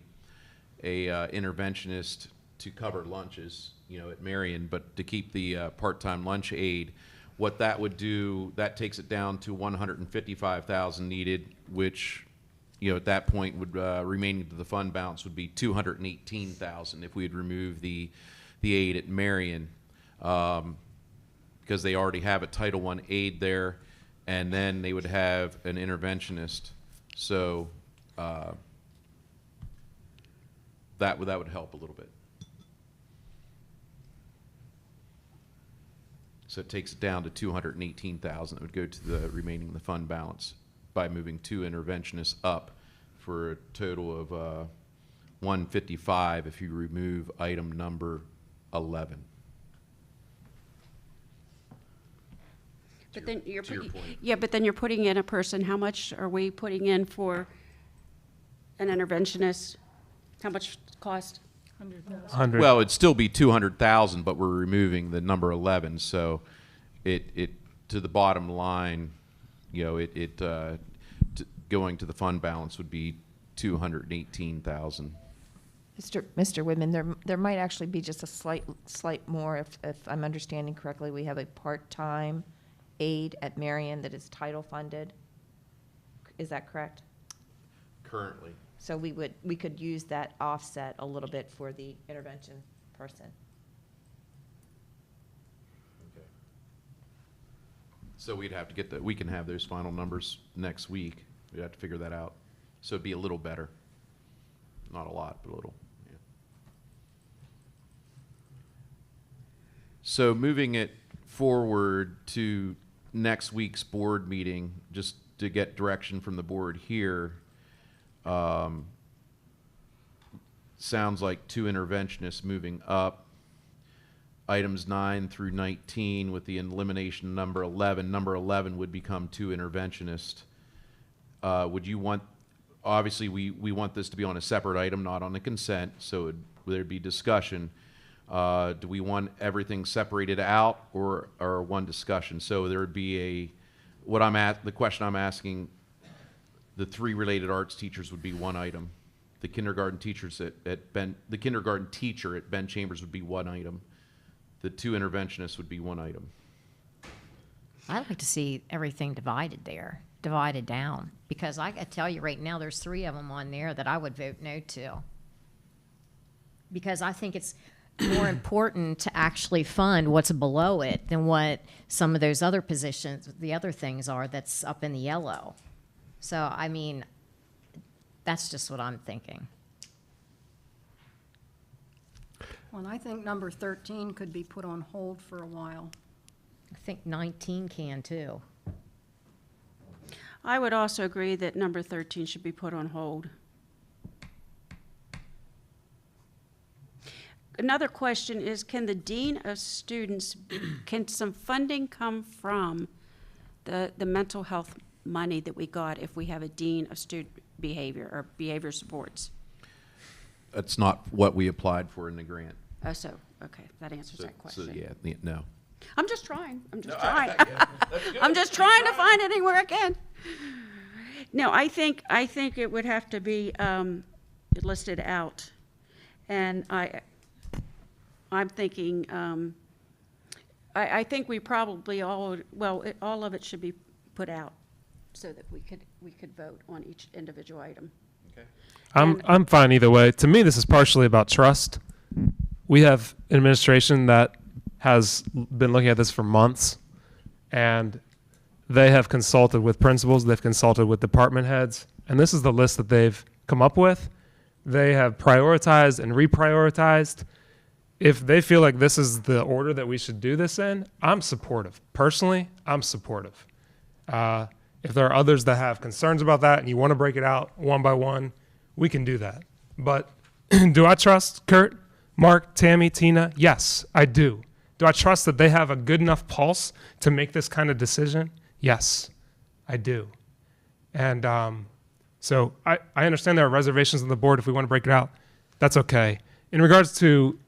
interventionist to cover lunches, you know, at Marion, but to keep the part-time lunch aide. What that would do, that takes it down to $155,000 needed, which, you know, at that point would remaining to the fund balance would be $218,000 if we had removed the aide at Marion, because they already have a Title I aide there, and then they would have an interventionist. So that would help a little bit. So it takes it down to $218,000. That would go to the remaining the fund balance by moving 2 interventionists up for a total of $155 if you remove item number 11. But then you're to your putting, point. yeah, but then you're putting in a person. How much are we putting in for an interventionist? How much cost? 100. Well, it'd still be 200,000, but we're removing the number 11, so it to the bottom line, you know, going to the fund balance would be 218,000. Mr. Widman, there might actually be just a slight more, if I'm understanding correctly. We have a part-time aide at Marion that is title funded. Is that correct? Currently. So we could use that offset a little bit for the intervention person. Okay. So we'd have to we can have those final numbers next week. We'd have to figure that out. So it'd be a little better. Not a lot, but a little. Yeah. So moving it forward to next week's board meeting, just to get direction from the board here. Sounds like 2 interventionists moving up. Items 9 through 19 with the elimination of number 11. Number 11 would become 2 interventionists. Would you want obviously, we want this to be on a separate item, not on the consent, so there'd be discussion. Do we want everything separated out or one discussion? So there would be the question I'm asking, the 3 related arts teachers would be one item. The kindergarten teachers the kindergarten teacher at Ben Chambers would be one item. The 2 interventionists would be one item. I'd like to see everything divided down, because I tell you right now, there's 3 of them on there that I would vote no to. Because I think it's more important to actually fund what's below it than what some of those other positions, the other things are that's up in the yellow. So, I mean, that's just what I'm thinking. Well, and I think number 13 could be put on hold for a while. I think 19 can too. I would also agree that number 13 should be put on hold. Another question is, can the dean of students, can some funding come from the mental health money that we got if we have a dean of student behavior or behavior supports? That's not what we applied for in the grant. Oh, so, okay, that answers that question. So, yeah, no. I'm just trying. I'm just trying. I'm just trying to find it anywhere I can. No, I think it would have to be listed out, and I'm thinking. I think we probably all of it should be put out, so that we could vote on each individual item. Okay. I'm fine either way. To me, this is partially about trust. We have an administration that has been looking at this for months, and they have consulted with principals, they've consulted with department heads, and this is the list that they've come up with. They have prioritized and reprioritized. If they feel like this is the order that we should do this in, I'm supportive. Personally, I'm supportive. If there are others that have concerns about that and you want to break it out one by one, we can do that. But do I trust Kurt, Mark, Tammy, Tina? Yes, I do. Do I trust that they have a good enough pulse to make this kind of decision? Yes, I do. And so I understand there are reservations on the board. If we want to break it out, that's okay. In regards to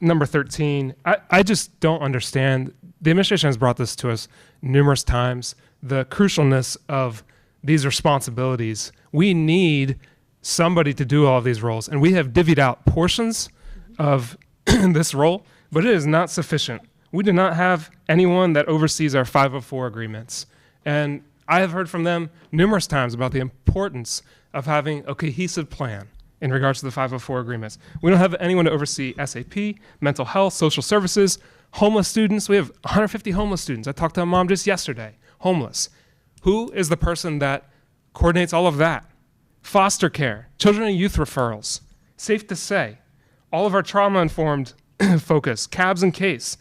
number 13, I just don't understand. The administration has brought this to us numerous times, the crucialness of these responsibilities. We need somebody to do all of these roles, and we have divvied out portions of this role, but it is not sufficient. We do not have anyone that oversees our 504 agreements. And I have heard from them numerous times about the importance of having a cohesive plan in regards to the 504 agreements. We don't have anyone to oversee SAP, mental health, social services, homeless students. We have 150 homeless students. I talked to a mom just yesterday, homeless. Who is the person that coordinates all of that? Foster care, children and youth referrals. Safe to say, all of our trauma-informed focus, CABS and CASE,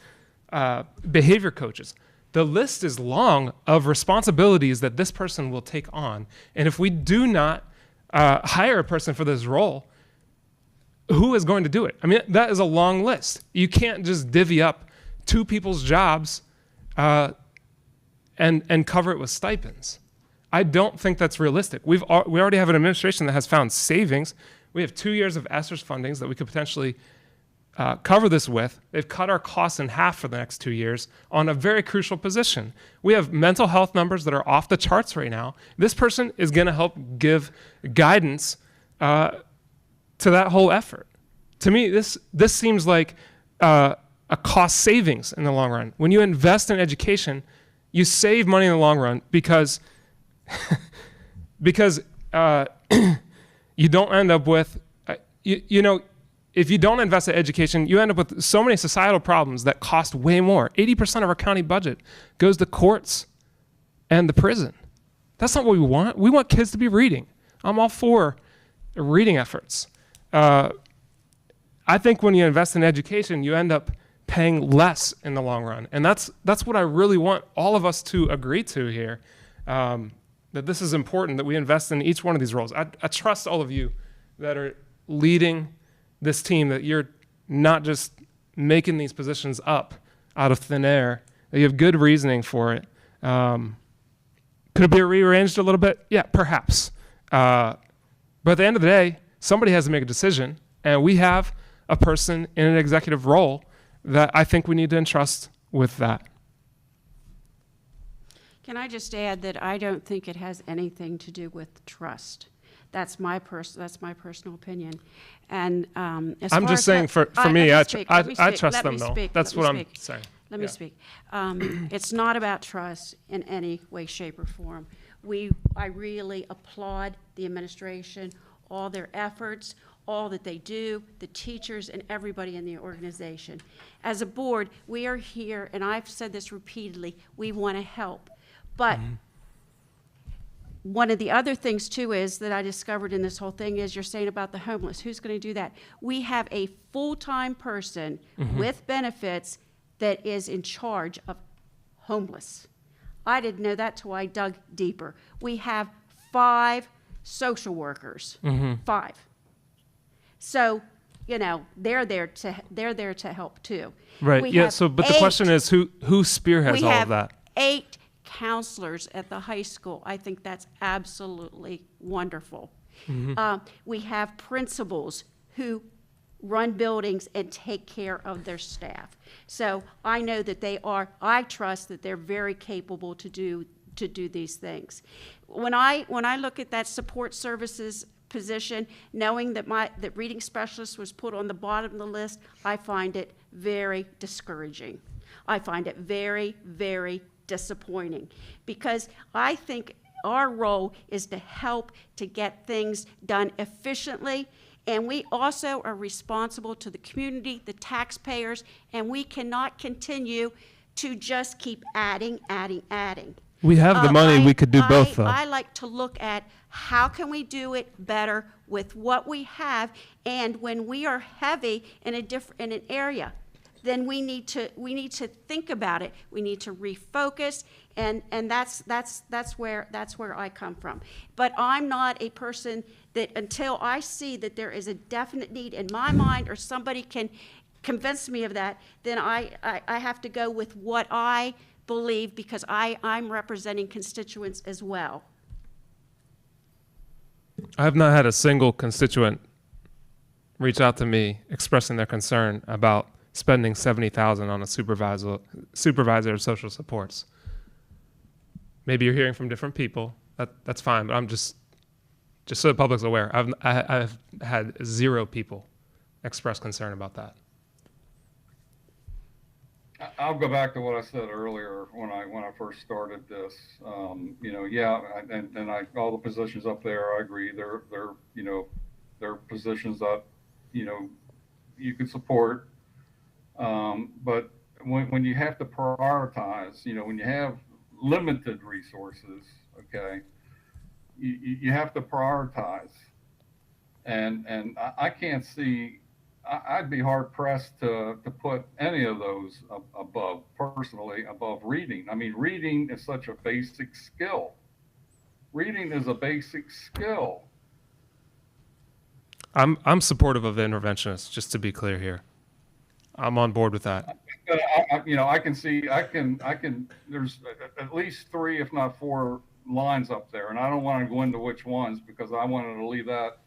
behavior coaches. The list is long of responsibilities that this person will take on. And if we do not hire a person for this role, who is going to do it? I mean, that is a long list. You can't just divvy up 2 people's jobs and cover it with stipends. I don't think that's realistic. We already have an administration that has found savings. We have 2 years of ESSER's fundings that we could potentially cover this with. They've cut our costs in half for the next 2 years on a very crucial position. We have mental health numbers that are off the charts right now. This person is going to help give guidance to that whole effort. To me, this seems like a cost savings in the long run. When you invest in education, you save money in the long run because you don't end up with, if you don't invest in education, you end up with so many societal problems that cost way more. 80% of our county budget goes to courts and the prison. That's not what we want. We want kids to be reading. I'm all for reading efforts. I think when you invest in education, you end up paying less in the long run. And that's what I really want all of us to agree to here, that this is important, that we invest in each one of these roles. I trust all of you that are leading this team, that you're not just making these positions up out of thin air, that you have good reasoning for it. Could it be rearranged a little bit? Yeah, perhaps. But at the end of the day, somebody has to make a decision, and we have a person in an executive role that I think we need to entrust with that. Can I just add that I don't think it has anything to do with trust. That's my personal opinion. And as I'm far just as saying, that- for me, let I speak, tr- I- let me I speak, trust let them, me though. speak, That's let what me I'm speak. saying. Let me Yeah. speak. It's not about trust in any way, shape, or form. I really applaud the administration, all their efforts, all that they do, the teachers and everybody in the organization. As a board, we are here, and I've said this repeatedly, we want to help. But one of the other things too is that I discovered in this whole thing is you're saying about the homeless. Who's going to do that? We have a full-time person with benefits that is in charge of homeless. I didn't know that till I dug deeper. We have 5 social workers, 5. So, you know, they're there to help too. Right. We Yeah. have So, but the 8 question is, who spearheads we all have of that? 8 counselors at the high school. I think that's absolutely wonderful. We have principals who run buildings and take care of their staff. So I know that I trust that they're very capable to do these things. When I look at that support services position, knowing that that reading specialist was put on the bottom of the list, I find it very discouraging. I find it very, very disappointing, because I think our role is to help to get things done efficiently, and we also are responsible to the community, the taxpayers, and we cannot continue to just keep adding. We have the money. We could do both, though. I like to look at how can we do it better with what we have, and when we are heavy in an area, then we need to think about it. We need to refocus, and that's where I come from. But I'm not a person that, until I see that there is a definite need in my mind, or somebody can convince me of that, then I have to go with what I believe, because I'm representing constituents as well. I have not had a single constituent reach out to me expressing their concern about spending $70,000 on a supervisor of social supports. Maybe you're hearing from different people. That's fine, but I'm just so the public's aware. I've had 0 people express concern about that. I'll go back to what I said earlier when I first started this. You know, yeah, and all the positions up there, I agree. They're positions that, you know, you could support. But when you have to prioritize, you know, when you have limited resources, okay, you have to prioritize. And I can't see, I'd be hard pressed to put any of those above reading. I mean, reading is such a basic skill. Reading is a basic skill. I'm supportive of the interventionists, just to be clear here. I'm on board with that. You know, I can, there's at least 3, if not 4 lines up there, and I don't want to go into which ones, because I wanted to leave that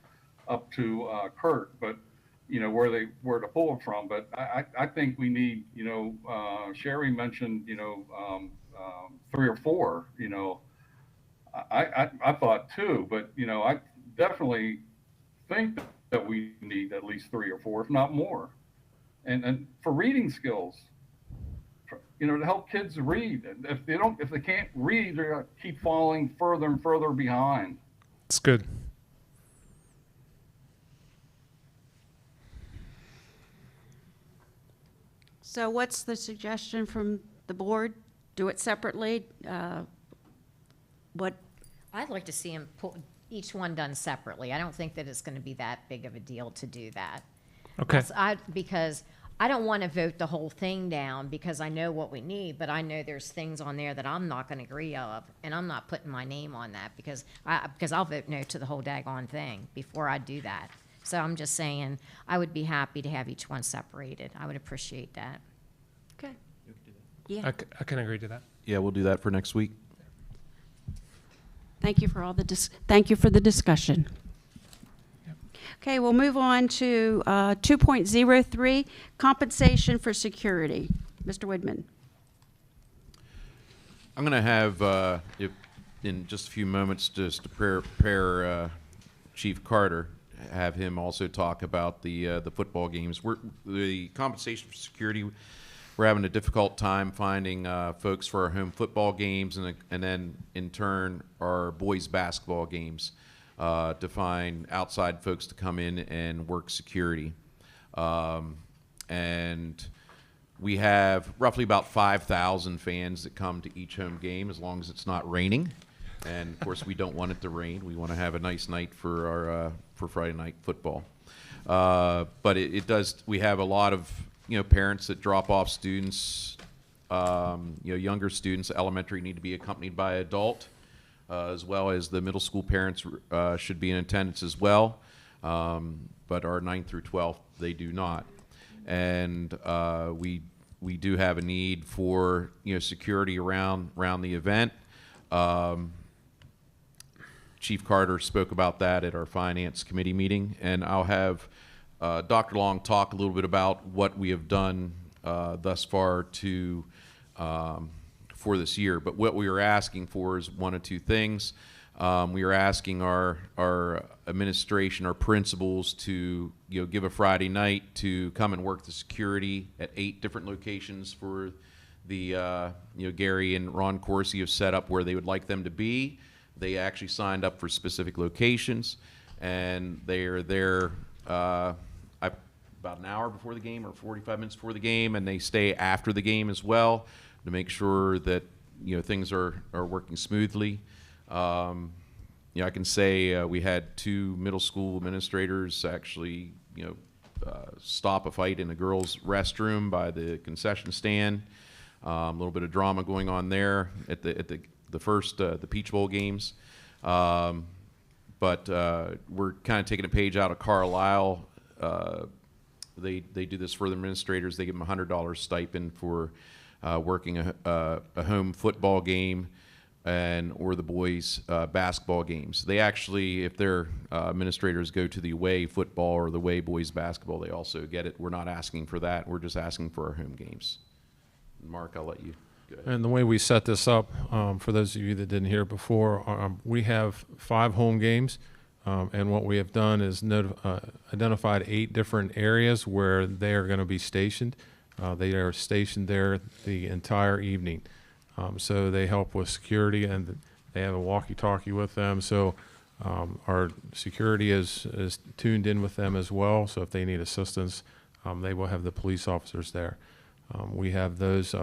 up to Kurt, but you know, where to pull it from. But I think we need, you know, Sherry mentioned, you know, 3 or 4, you know, I thought 2, but you know, I definitely think that we need at least 3 or 4, if not more. And for reading skills, you know, to help kids read. If they can't read, they're gonna keep falling further and further behind. It's good. So what's the suggestion from the board? Do it separately? What? I'd like to see them each one done separately. I don't think that it's going to be that big of a deal to do that. Okay. Because I don't want to vote the whole thing down, because I know what we need, but I know there's things on there that I'm not going to agree of, and I'm not putting my name on that, because I'll vote no to the whole daggone thing before I do that. So I'm just saying, I would be happy to have each one separated. I would appreciate that. Okay. Yeah. I can agree to that. Yeah, we'll do that for next week. Thank you for the discussion. Okay, we'll move on to 2.03, compensation for security. Mr. Woodman. I'm going to have, in just a few moments, just to prepare Chief Carter, have him also talk about the football games. The compensation for security, we're having a difficult time finding folks for our home football games, and then in turn our boys basketball games, to find outside folks to come in and work security. And we have roughly about 5,000 fans that come to each home game, as long as it's not raining. And of course, we don't want it to rain. We want to have a nice night for our for Friday night football. But it does. We have a lot of parents that drop off students. Younger students, elementary, need to be accompanied by an adult, as well as the middle school parents should be in attendance as well. But our 9th through 12th, they do not. And we do have a need for security around the event. Chief Carter spoke about that at our Finance Committee meeting, and I'll have Dr. Long talk a little bit about what we have done thus far to for this year. But what we are asking for is one of two things. We are asking our administration, our principals, to give a Friday night to come and work the security at 8 different locations for the Gary and Ron Corsi have set up where they would like them to be. They actually signed up for specific locations, and they are there about an hour before the game or 45 minutes before the game, and they stay after the game as well to make sure that things are working smoothly. I can say we had 2 middle school administrators actually stop a fight in a girls' restroom by the concession stand. A little bit of drama going on there at the first the Peach Bowl games, but we're kind of taking a page out of Carlisle. They do this for the administrators. They give them $100 stipend for working a home football game or the boys basketball games. They actually, if their administrators go to the away football or the away boys basketball, they also get it. We're not asking for that. We're just asking for our home games. Mark, I'll let you go ahead. And the way we set this up, for those of you that didn't hear it before, we have 5 home games, and what we have done is identified 8 different areas where they are going to be stationed. They are stationed there the entire evening. So they help with security, and they have a walkie-talkie with them. So our security is tuned in with them as well. So if they need assistance, they will have the police officers there. We have those.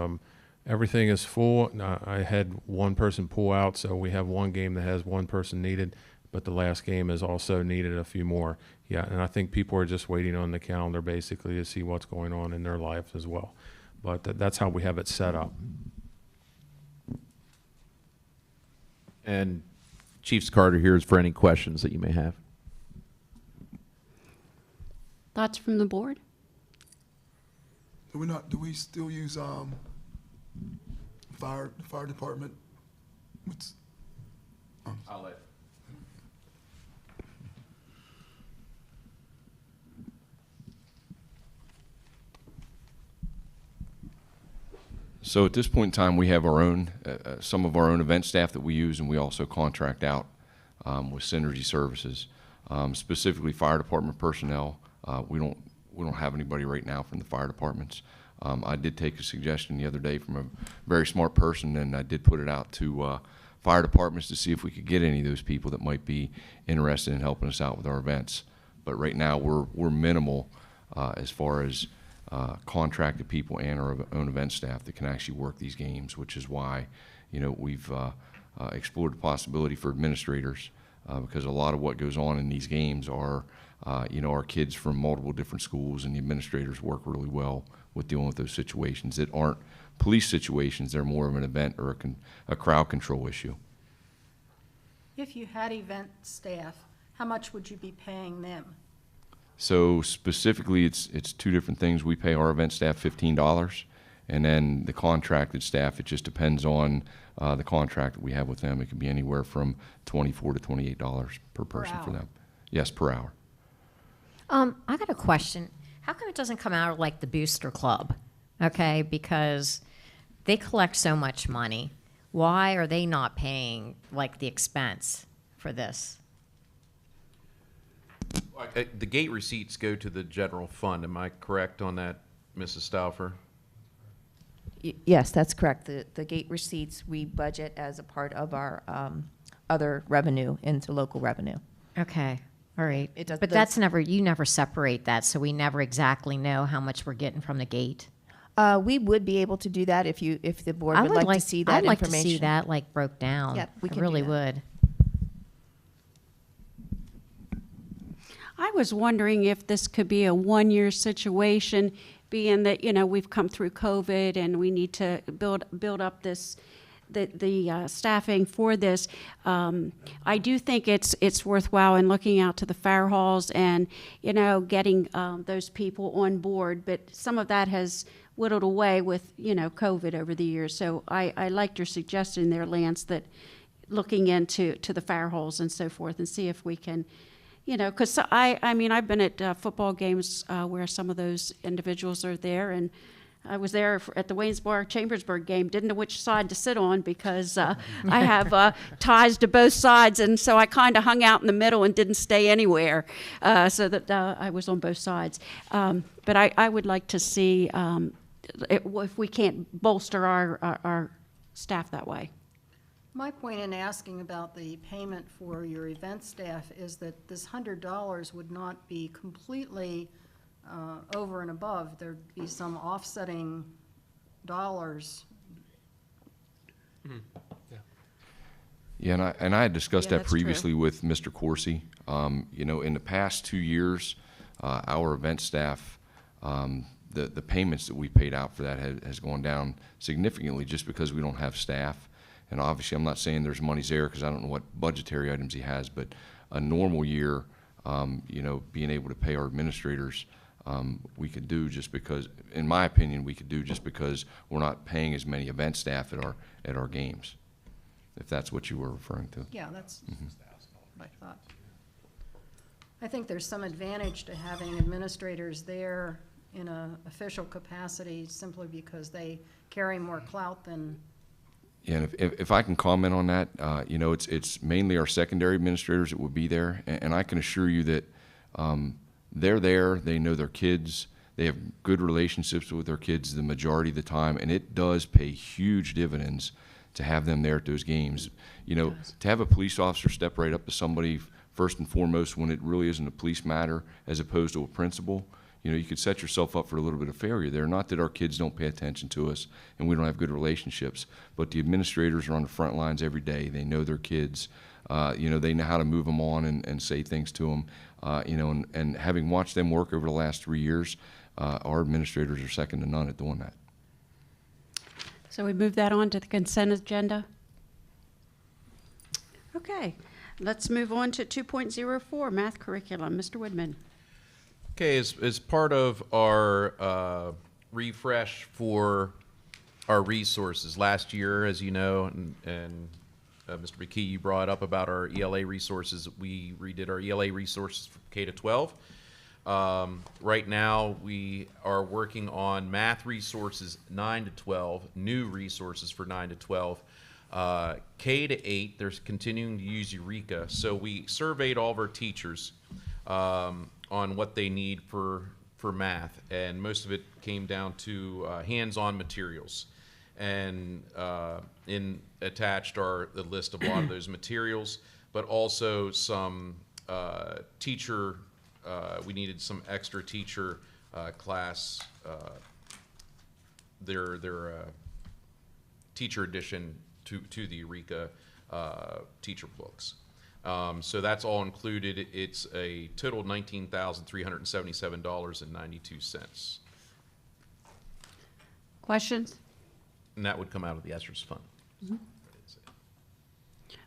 Everything is full. I had one person pull out, so we have one game that has one person needed, but the last game is also needed a few more. Yeah, and I think people are just waiting on the calendar basically to see what's going on in their life as well. But that's how we have it set up. And Chief Carter here is for any questions that you may have. Thoughts from the board? Do we still use fire department? I'll let. So at this point in time, we have our own, some of our own event staff that we use, and we also contract out with Synergy Services, specifically fire department personnel. We don't have anybody right now from the fire departments. I did take a suggestion the other day from a very smart person, and I did put it out to fire departments to see if we could get any of those people that might be interested in helping us out with our events. But right now, we're minimal as far as contracted people and our own event staff that can actually work these games, which is why, we've explored the possibility for administrators, because a lot of what goes on in these games are, our kids from multiple different schools, and the administrators work really well with dealing with those situations that aren't police situations. They're more of an event or a crowd control issue. If you had event staff, how much would you be paying them? So specifically, it's 2 different things. We pay our event staff $15, and then the contracted staff, it just depends on the contract that we have with them. It can be anywhere from $24 to $28 per person for them. Yes, per hour. I got a question. How come it doesn't come out of like the Booster Club? Okay, because they collect so much money. Why are they not paying like the expense for this? The gate receipts go to the general fund. Am I correct on that, Mrs. Stauffer? Yes, that's correct. The gate receipts, we budget as a part of our other revenue into local revenue. Okay, all right. It does- But the- that's never, you never separate that, so we never exactly know how much we're getting from the gate. We would be able to do that if the board would like to see that I'd like information. to see that like broke down. Yep, we I can do really that. would. I was wondering if this could be a one-year situation, being that, we've come through COVID and we need to build up the staffing for this. I do think it's worthwhile in looking out to the fire halls and, getting those people on board. But some of that has whittled away with, COVID over the years. So I liked your suggestion there, Lance, that looking into the fire halls and so forth and see if we can, because I've been at football games where some of those individuals are there, and I was there at the Waynesboro-Chambersburg game, didn't know which side to sit on because I have ties to both sides, and so I kind of hung out in the middle and didn't stay anywhere, so that I was on both sides. But I would like to see if we can't bolster our staff that way. My point in asking about the payment for your event staff is that this $100 would not be completely over and above. There'd be some offsetting dollars. Yeah, and I had discussed Yeah, that that's true. previously with Mr. Corsi. In the past 2 years, our event staff, the payments that we paid out for that has gone down significantly just because we don't have staff. And obviously, I'm not saying there's money's there because I don't know what budgetary items he has, but a normal year, being able to pay our administrators, we could do just because, in my opinion, we could do just because we're not paying as many event staff at our games, if that's what you were referring to. Yeah, that's what I thought. I think there's some advantage to having administrators there in an official capacity simply because they carry more clout than. Yeah, and if I can comment on that, it's mainly our secondary administrators that will be there, and I can assure you that they're there, they know their kids, they have good relationships with their kids the majority of the time, and it does pay huge dividends to have them there at those games. To have a police officer step right up to somebody first and foremost when it really isn't a police matter as opposed to a principal, you could set yourself up for a little bit of failure there. Not that our kids don't pay attention to us and we don't have good relationships, but the administrators are on the front lines every day. They know their kids. They know how to move them on and say things to them. And having watched them work over the last 3 years, our administrators are second to none at doing that. So we move that on to the consent agenda? Okay, let's move on to 2.04, math curriculum. Mr. Woodman. Okay, as part of our refresh for our resources, last year, as you know, and Mr. McKee, you brought up about our ELA resources. We redid our ELA resources for K to 12. Right now, we are working on math resources 9 to 12, new resources for 9 to 12. K to 8, they're continuing to use Eureka. So we surveyed all of our teachers on what they need for math, and most of it came down to hands-on materials. And attached are the list of a lot of those materials, but also some teacher. We needed some extra teacher class. Their teacher addition to the Eureka teacher books. So that's all included. It's a total of $19,377.92. Questions? And that would come out of the ESSER's fund.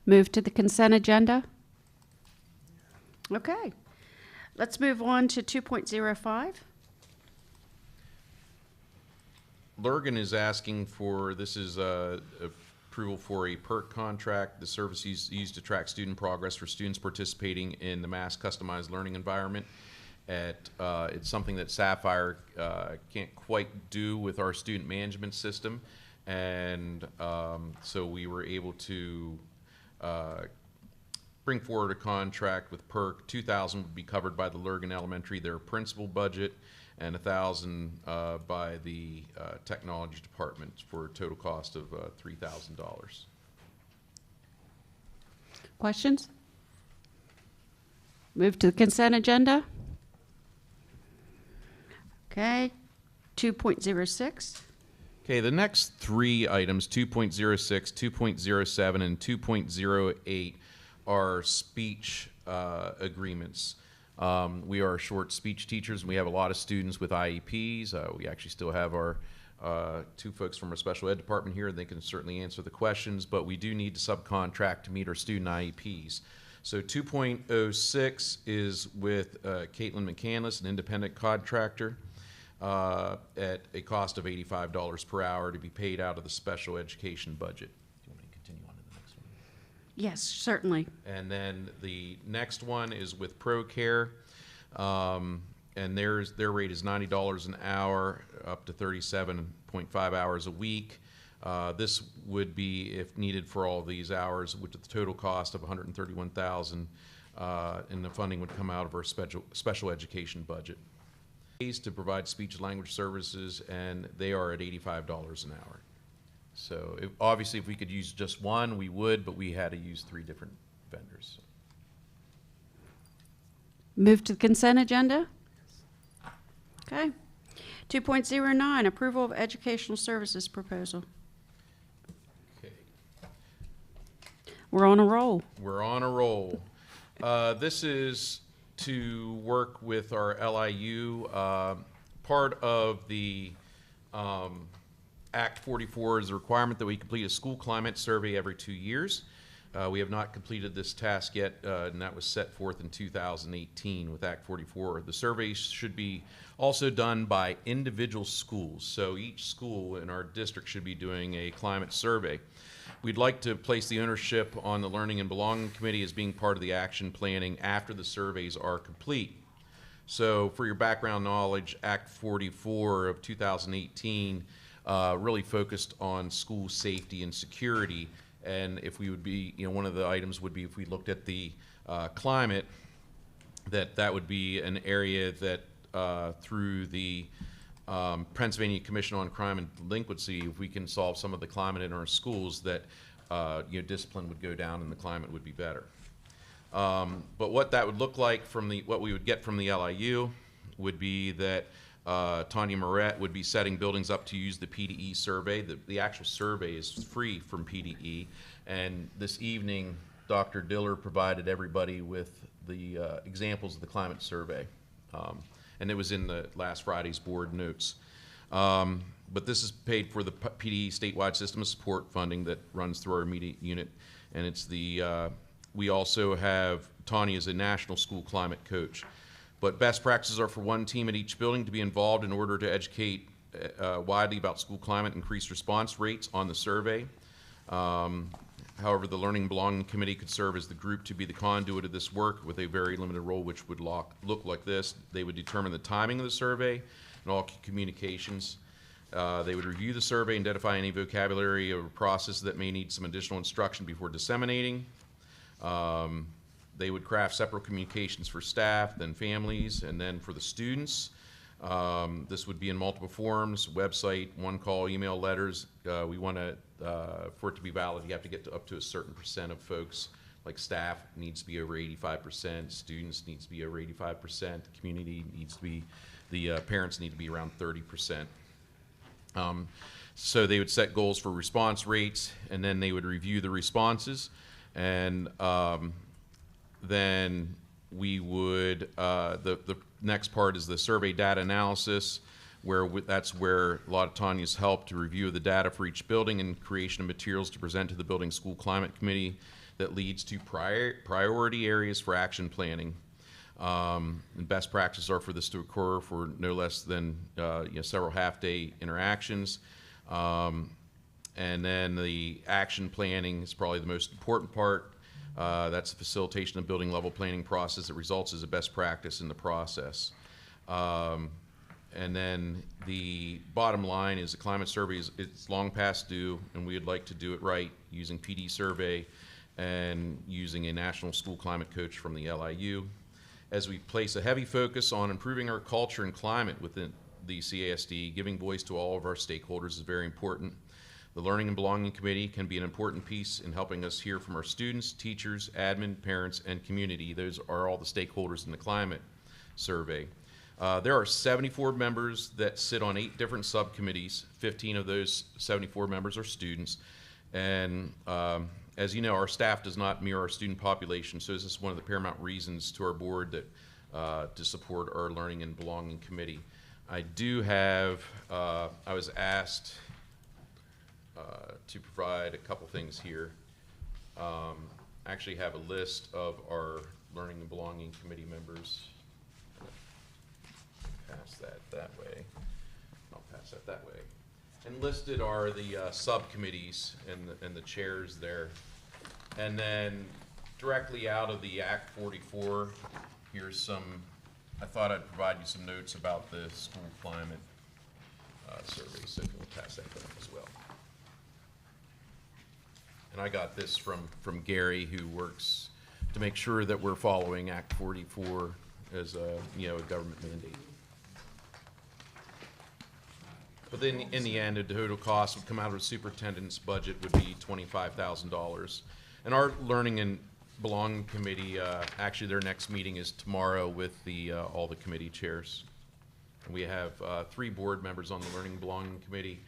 Move to the consent agenda? Okay. Let's move on to 2.05. Lurgan is asking for, this is approval for a PERT contract, the service used to track student progress for students participating in the Mass Customized Learning Environment. It's something that Sapphire can't quite do with our student management system, and so we were able to bring forward a contract with PERC. $2,000 would be covered by the Lurgan Elementary, their principal budget, and $1,000 by the technology department for a total cost of $3,000. Questions? Move to the consent agenda. Okay, 2.06. Okay, the next three items, 2.06, 2.07, and 2.08, are speech agreements. We are short speech teachers, and we have a lot of students with IEPs. We actually still have our two folks from our special ed department here. They can certainly answer the questions, but we do need to subcontract to meet our student IEPs. So 2.06 is with Caitlin McCandless, an independent contractor, at a cost of $85 per hour to be paid out of the special education budget. Do you want me to continue on to the next one? Yes, certainly. And then the next one is with ProCare, and their rate is $90 an hour, up to 37.5 hours a week. This would be, if needed for all of these hours, with the total cost of $131,000, and the funding would come out of our special education budget. To provide speech and language services, and they are at $85 an hour. So obviously, if we could use just one, we would, but we had to use 3 different vendors. Move to the consent agenda. Okay. 2.09, approval of educational services proposal. Okay. We're on a roll. We're on a roll. This is to work with our LIU. Part of the Act 44 is a requirement that we complete a school climate survey every 2 years. We have not completed this task yet, and that was set forth in 2018 with Act 44. The surveys should be also done by individual schools. So each school in our district should be doing a climate survey. We'd like to place the ownership on the Learning and Belonging Committee as being part of the action planning after the surveys are complete. So for your background knowledge, Act 44 of 2018 really focused on school safety and security. And if we would be, one of the items would be if we looked at the climate, that would be an area that through the Pennsylvania Commission on Crime and Delinquency, if we can solve some of the climate in our schools, that discipline would go down and the climate would be better. But what that would look like from what we would get from the LIU would be that Tanya Moret would be setting buildings up to use the PDE survey. The actual survey is free from PDE, and this evening Dr. Diller provided everybody with the examples of the climate survey. And it was in the last Friday's board notes. But this is paid for the PDE statewide system of support funding that runs through our immediate unit. And it's we also have Tanya as a national school climate coach. But best practices are for one team at each building to be involved in order to educate widely about school climate, increase response rates on the survey. However, the Learning and Belonging Committee could serve as the group to be the conduit of this work with a very limited role, which would look like this. They would determine the timing of the survey and all communications. They would review the survey and identify any vocabulary or process that may need some additional instruction before disseminating. They would craft separate communications for staff, then families, and then for the students. This would be in multiple forms: website, one call, email, letters. We want to, for it to be valid, you have to get up to a certain percent of folks, like staff needs to be over 85%, students needs to be over 85%, the community needs to be, the parents need to be around 30%. So they would set goals for response rates, and then they would review the responses, and then we would, the next part is the survey data analysis, where that's where a lot of Tanya's help to review the data for each building and creation of materials to present to the building school climate committee that leads to priority areas for action planning. And best practices are for this to occur for no less than several half-day interactions. And then the action planning is probably the most important part. That's the facilitation of building level planning process that results as a best practice in the process. And then the bottom line is the climate survey it's long past due, and we would like to do it right using PD survey and using a national school climate coach from the LIU. As we place a heavy focus on improving our culture and climate within the CASD, giving voice to all of our stakeholders is very important. The Learning and Belonging Committee can be an important piece in helping us hear from our students, teachers, admin, parents, and community. Those are all the stakeholders in the climate survey. There are 74 members that sit on 8 different subcommittees. 15 of those 74 members are students. And as you know, our staff does not mirror our student population, so this is one of the paramount reasons to our board that to support our Learning and Belonging Committee. I do have, I was asked to provide a couple things here. I actually have a list of our Learning and Belonging Committee members. Pass that way. I'll pass that way. And listed are the subcommittees and the chairs there. And then directly out of the Act 44, here's some, I thought I'd provide you some notes about the school climate survey, so if you'll pass that down as well. And I got this from Gary, who works to make sure that we're following Act 44 as a, a government mandate. But then in the end, the total cost would come out of the superintendent's budget would be $25,000. And our Learning and Belonging Committee, actually their next meeting is tomorrow with all the committee chairs. And we have 3 board members on the Learning and Belonging Committee,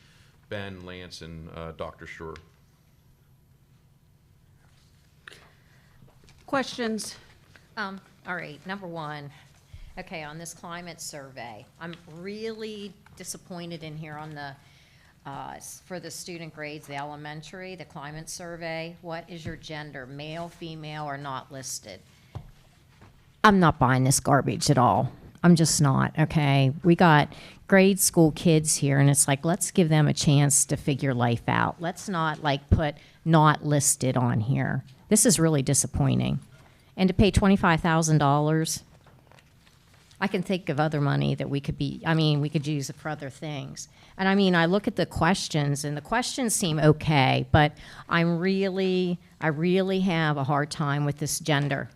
Ben, Lance, and Dr. Schur. Questions? All right, number one, okay, on this climate survey, I'm really disappointed in here on the, for the student grades, the elementary, the climate survey. What is your gender, male, female, or not listed? I'm not buying this garbage at all. I'm just not, okay? We got grade school kids here, and it's like, let's give them a chance to figure life out. Let's not, like, put not listed on here. This is really disappointing. And to pay $25,000, I can think of other money that we could we could use it for other things. And I look at the questions, and the questions seem okay, but I really have a hard time with this gender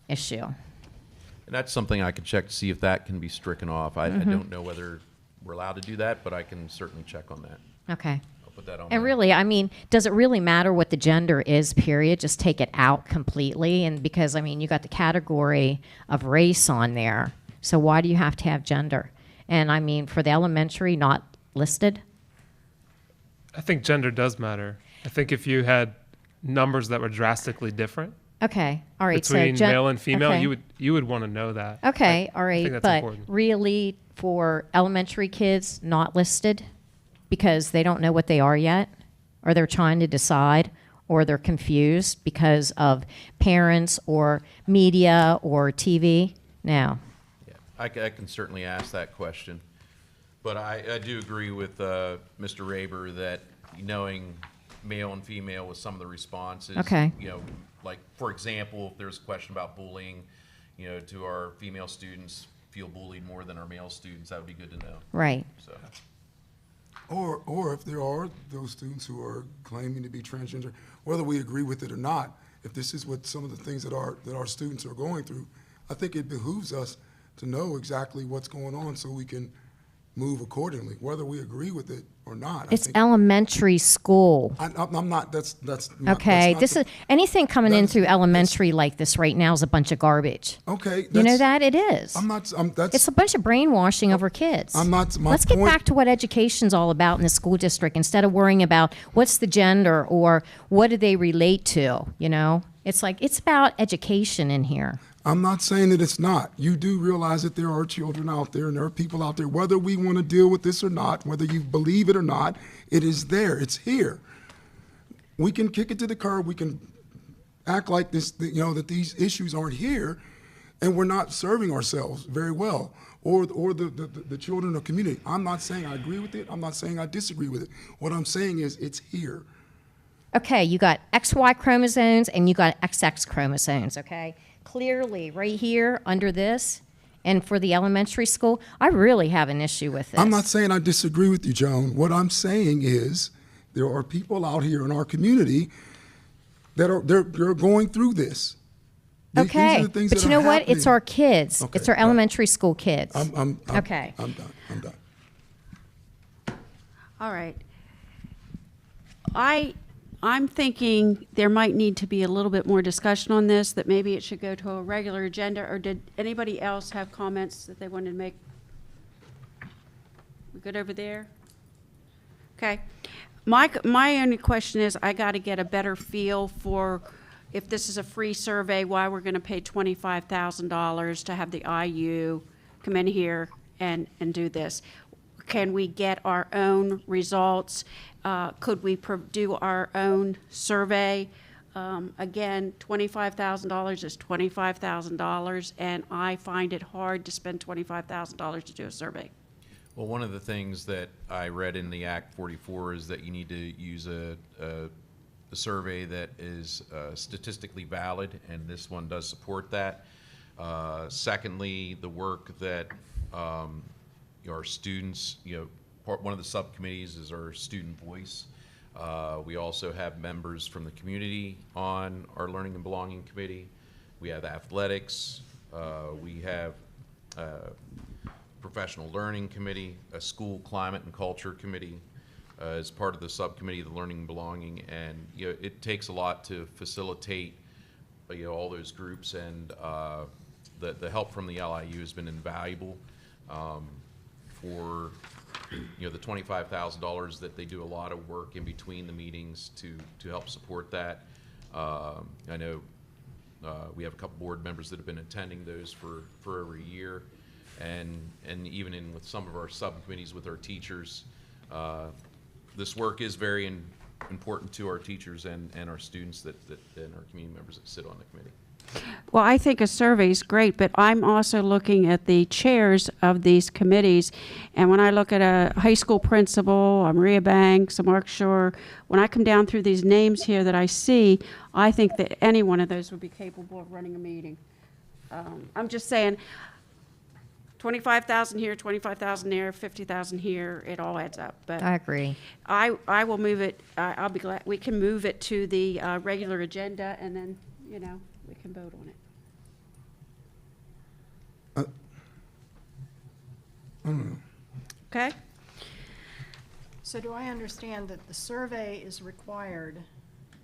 issue. And that's something I can check to see if that can be stricken off. I don't know whether we're allowed to do that, but I can certainly check on that. Okay. I'll put that on And there. really, does it really matter what the gender is, period? Just take it out completely? And because, you got the category of race on there. So why do you have to have gender? And for the elementary, not listed? I think gender does matter. I think if you had numbers that were drastically different Okay, all right. between so male and female, okay. you would want to know that. Okay, all I right. think that's But important. really, for elementary kids, not listed because they don't know what they are yet, or they're trying to decide, or they're confused because of parents or media or TV? No. Yeah, I can certainly ask that question. But I do agree with Mr. Raber that knowing male and female with some of the responses, Okay. Like, for example, if there's a question about bullying, do our female students feel bullied more than our male students? That would be good to know. Right. So, Or if there are those students who are claiming to be transgender, whether we agree with it or not, if this is what some of the things that our students are going through, I think it behooves us to know exactly what's going on so we can move accordingly, whether we agree with it or not. It's elementary school. I'm not, that's not. Okay, that's not anything coming in that's- through elementary like this right now is a bunch of garbage. Okay. You know that's- that? It is. that's. It's a bunch of brainwashing of our kids. I'm not- my Let's get point- back to what education's all about in the school district instead of worrying about what's the gender or what do they relate to, It's like, it's about education in here. I'm not saying that it's not. You do realize that there are children out there and there are people out there, whether we want to deal with this or not, whether you believe it or not, it is there. It's here. We can kick it to the curb. We can act like this, that these issues aren't here, and we're not serving ourselves very well, or the children or community. I'm not saying I agree with it. I'm not saying I disagree with it. What I'm saying is it's here. Okay, you got XY chromosomes and you got XX chromosomes, okay? Clearly, right here under this, And for the elementary school, I really have an issue with this. I'm not saying I disagree with you, Joan. What I'm saying is there are people out here in our community that are they're going through this. These Okay, are the things but that you know are what? It's happening. our kids. Okay, It's our all right. elementary school kids. Okay. I'm done. I'm done. All right. I'm thinking there might need to be a little bit more discussion on this, that maybe it should go to a regular agenda, or did anybody else have comments that they wanted to make? We good over there? Okay. My only question is, I got to get a better feel for, if this is a free survey, why we're going to pay $25,000 to have the IU come in here and do this. Can we get our own results? Could we do our own survey? Again, $25,000 is $25,000, and I find it hard to spend $25,000 to do a survey. Well, one of the things that I read in the Act 44 is that you need to use a survey that is statistically valid, and this one does support that. Secondly, the work that our students, one of the subcommittees is our student voice. We also have members from the community on our Learning and Belonging Committee. We have athletics. We have Professional Learning Committee, a School Climate and Culture Committee as part of the subcommittee of the Learning and Belonging. And it takes a lot to facilitate all those groups, and the help from the LIU has been invaluable for the $25,000 that they do a lot of work in between the meetings to help support that. I know we have a couple board members that have been attending those for over a year, and even with some of our subcommittees with our teachers, this work is very important to our teachers and our students and our community members that sit on the committee. Well, I think a survey is great, but I'm also looking at the chairs of these committees. And when I look at a high school principal, a Maria Banks, a Mark Shore, when I come down through these names here that I see, I think that any one of those would be capable of running a meeting. I'm just saying, 25,000 here, 25,000 there, 50,000 here, it all adds up. But I agree. I will move it, I'll be glad, we can move it to the regular agenda, and then, we can vote on it. I don't know. Okay? So do I understand that the survey is required,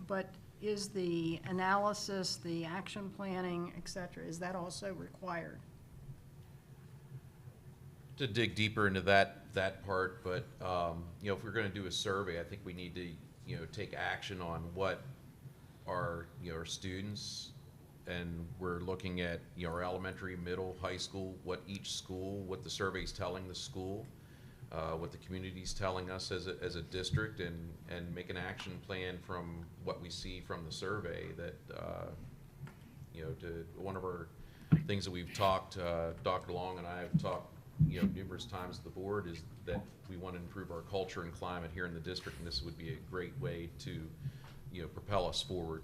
but is the analysis, the action planning, et cetera, is that also required? To dig deeper into that part, but if we're going to do a survey, I think we need to take action on what our students, and we're looking at our elementary, middle, high school, what the survey's telling the school, what the community's telling us as a district, and make an action plan from what we see from the survey. That to one of our things that we've talked, Dr. Long and I have talked numerous times at the board, is that we want to improve our culture and climate here in the district, and this would be a great way to propel us forward.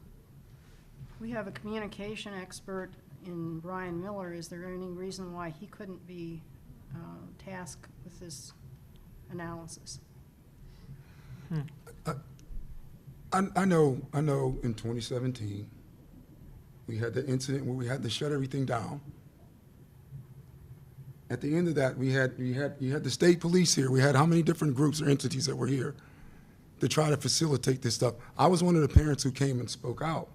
We have a communication expert in Brian Miller. Is there any reason why he couldn't be tasked with this analysis? I know in 2017, we had the incident where we had to shut everything down. At the end of that, you had the state police here. We had how many different groups or entities that were here to try to facilitate this stuff. I was one of the parents who came and spoke out.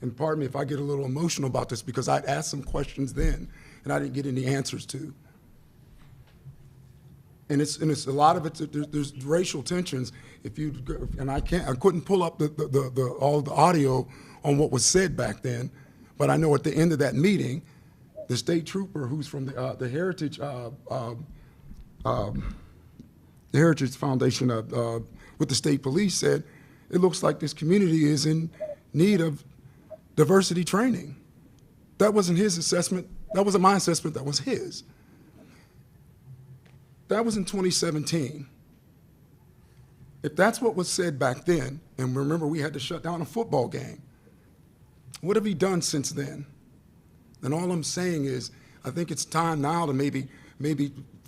And pardon me if I get a little emotional about this, because I'd asked some questions then and I didn't get any answers to. And it's a lot of it. There's racial tensions. I couldn't pull up all the audio on what was said back then, but I know at the end of that meeting, the state trooper who's from the Heritage Foundation with the state police said, it looks like this community is in need of diversity training. That wasn't his assessment. That wasn't my assessment. That was his. That was in 2017. If that's what was said back then, and remember we had to shut down a football game, what have he done since then? And all I'm saying is, I think it's time now to maybe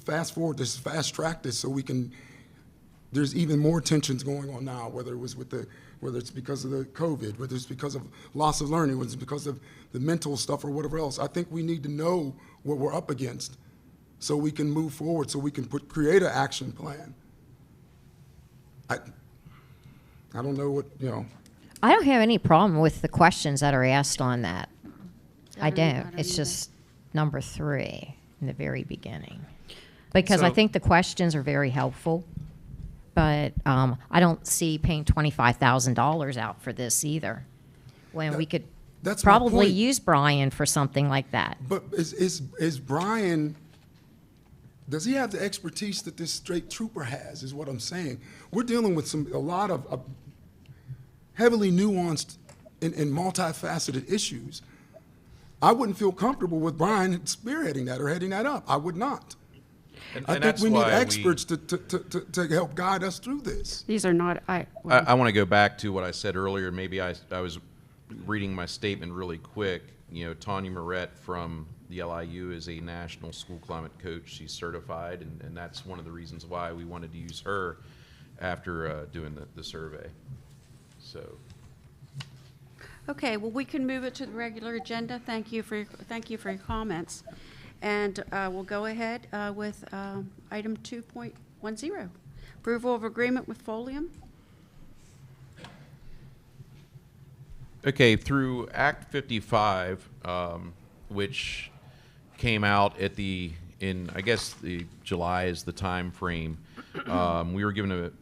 fast forward this, fast track this, so we can. There's even more tensions going on now, whether it's because of the COVID, whether it's because of loss of learning, whether it's because of the mental stuff or whatever else. I think we need to know what we're up against so we can move forward, so we can create an action plan. I don't know what, I don't have any problem with the questions that are asked on that. I don't. It's just number 3 in the very beginning. Because I So- think the questions are very helpful. But I don't see paying $25,000 out for this either, when we could that's my probably point. use Brian for something like that. But is Brian, does he have the expertise that this straight trooper has, is what I'm saying. We're dealing with a lot of heavily nuanced and multifaceted issues. I wouldn't feel comfortable with Brian spearheading that or heading that up. I would not. I think we need experts to help guide us through this. These are not, I want to go back to what I said earlier. Maybe I was reading my statement really quick. Tanya Moret from the LIU is a national school climate coach. She's certified, and that's one of the reasons why we wanted to use her after doing the survey. So. okay, well, we can move it to the regular agenda. Thank you for your comments. And we'll go ahead with item 2.10, approval of agreement with Folium. Okay, through Act 55, which came out I guess the July is the time frame, we were given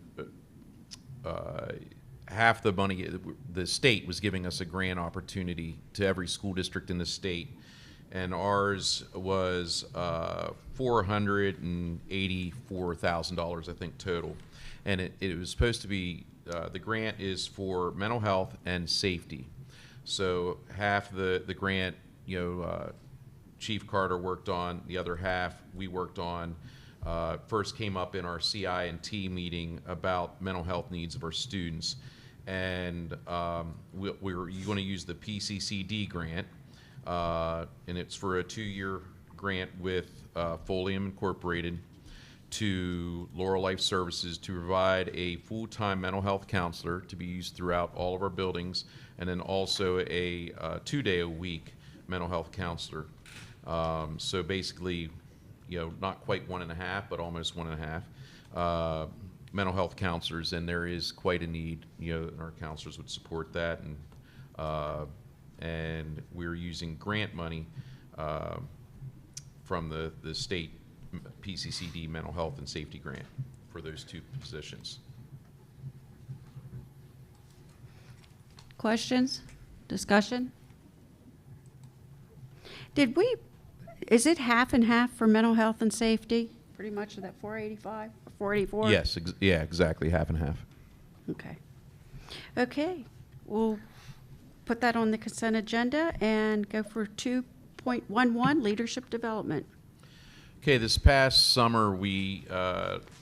half the money. The state was giving us a grant opportunity to every school district in the state, and ours was $484,000, I think, total. And it was supposed to be, the grant is for mental health and safety. So half the grant, Chief Carter worked on, the other half we worked on. First came up in our CI&T meeting about mental health needs of our students. And we're going to use the PCCD grant. And it's for a 2-year grant with Folium Incorporated to Laurel Life Services to provide a full-time mental health counselor to be used throughout all of our buildings, and then also a 2-day-a-week mental health counselor. So basically, not quite 1.5, but almost 1.5 mental health counselors, and there is quite a need. And our counselors would support that, and we're using grant money from the state PCCD mental health and safety grant for those 2 positions. Questions? Discussion? Is it half and half for mental health and safety? Pretty much of that 485 or 484? Yes, yeah, exactly, half and half. Okay, we'll put that on the consent agenda and go for 2.11, leadership development. Okay, this past summer,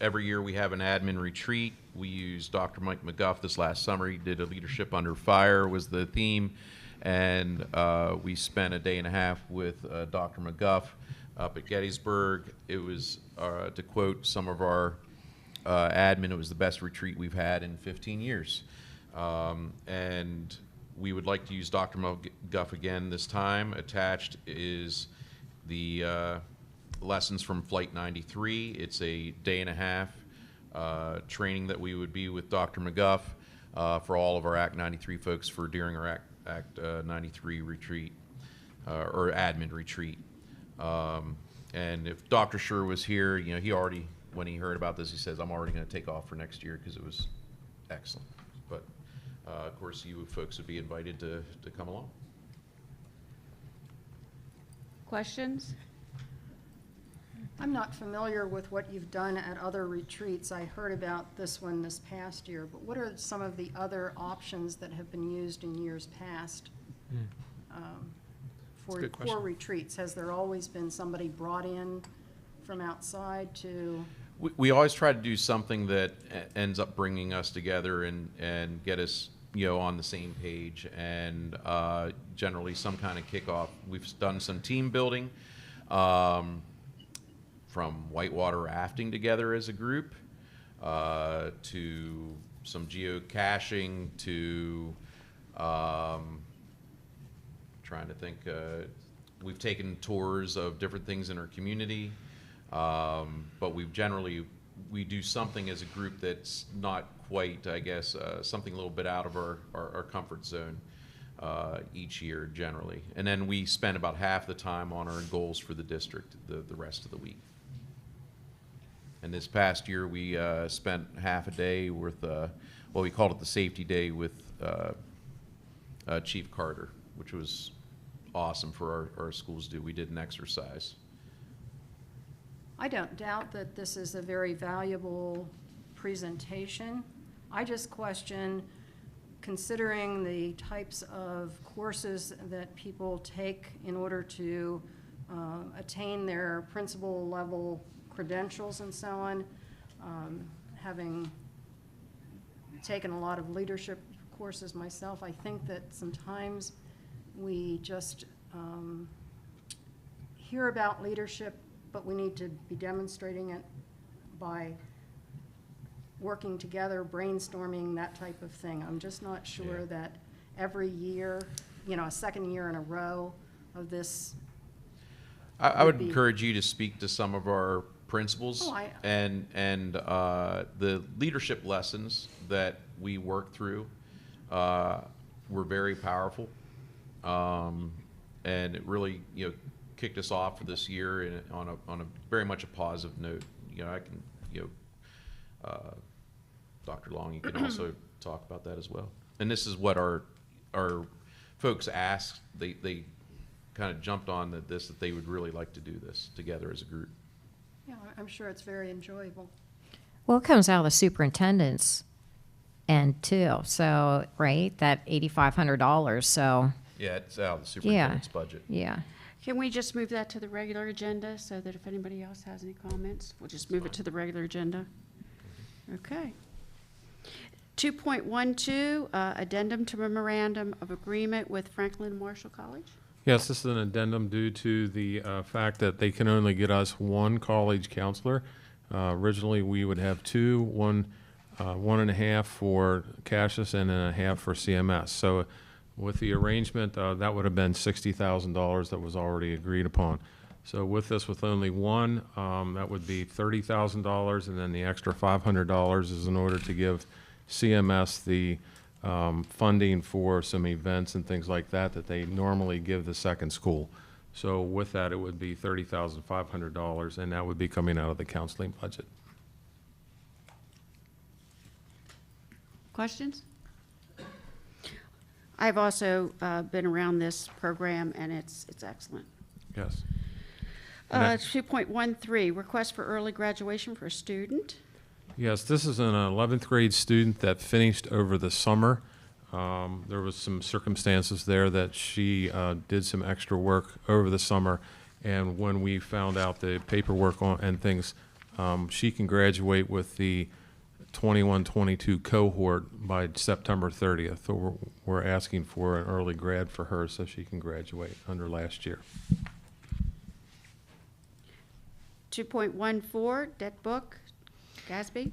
every year we have an admin retreat. We used Dr. Mike McGuff this last summer. He did a Leadership Under Fire was the theme, and we spent a day and a half with Dr. McGuff up at Gettysburg. It was, to quote some of our admin, it was the best retreat we've had in 15 years. And we would like to use Dr. McGuff again this time. Attached is the lessons from Flight 93. It's a day and a half training that we would be with Dr. McGuff for all of our Act 93 folks during our Act 93 retreat or admin retreat. And if Dr. Schur was here, he already, when he heard about this, he says, I'm already going to take off for next year because it was excellent. But of course, you folks would be invited to come along. Questions? I'm not familiar with what you've done at other retreats. I heard about this one this past year, but what are some of the other options that have been used in years past That's a good question. for retreats? Has there always been somebody brought in from outside to? We always try to do something that ends up bringing us together and get us, on the same page, and generally some kind of kickoff. We've done some team building. from whitewater rafting together as a group, to some geocaching, to trying to think. We've taken tours of different things in our community, but we do something as a group that's not quite, I guess, something a little bit out of our comfort zone each year generally. And then we spend about half the time on our goals for the district the rest of the week. And this past year, we spent half a day with, well, we called it the safety day with Chief Carter, which was awesome for our schools to do. We did an exercise. I don't doubt that this is a very valuable presentation. I just question, considering the types of courses that people take in order to attain their principal level credentials and so on, having taken a lot of leadership courses myself, I think that sometimes we just hear about leadership, but we need to be demonstrating it by working together, brainstorming, that type of thing. I'm just not sure that every year, a second year in a row of this. I would encourage you to speak to some of our principals and the leadership lessons that we worked through were very powerful, and it really kicked us off for this year on a very much a positive note. I can Dr. Long, you can also talk about that as well. And this is what our folks asked. They kind of jumped on that they would really like to do this together as a group. Yeah, I'm sure it's very enjoyable. Well, it comes out of the superintendent's end too. So, right, that $8,500. So. Yeah, it's out of the superintendent's budget. Yeah. Can we just move that to the regular agenda so that if anybody else has any comments, we'll just move it to the regular agenda? Okay. 2.12, addendum to memorandum of agreement with Franklin Marshall College. Yes, this is an addendum due to the fact that they can only get us one college counselor. Originally, we would have two, one and a half for Cassius and then a half for CMS. So with the arrangement, that would have been $60,000 that was already agreed upon. So with this, with only one, that would be $30,000, and then the extra $500 is in order to give CMS the funding for some events and things like that they normally give the second school. So with that, it would be $30,500, and that would be coming out of the counseling budget. Questions? I've also been around this program, and it's excellent. Yes. 2.13, request for early graduation for a student. Yes, this is an 11th grade student that finished over the summer. There was some circumstances there that she did some extra work over the summer, and when we found out the paperwork and things, she can graduate with the 21-22 cohort by September 30th. So we're asking for an early grad for her so she can graduate under last year. 2.14, debt book, Gatsby.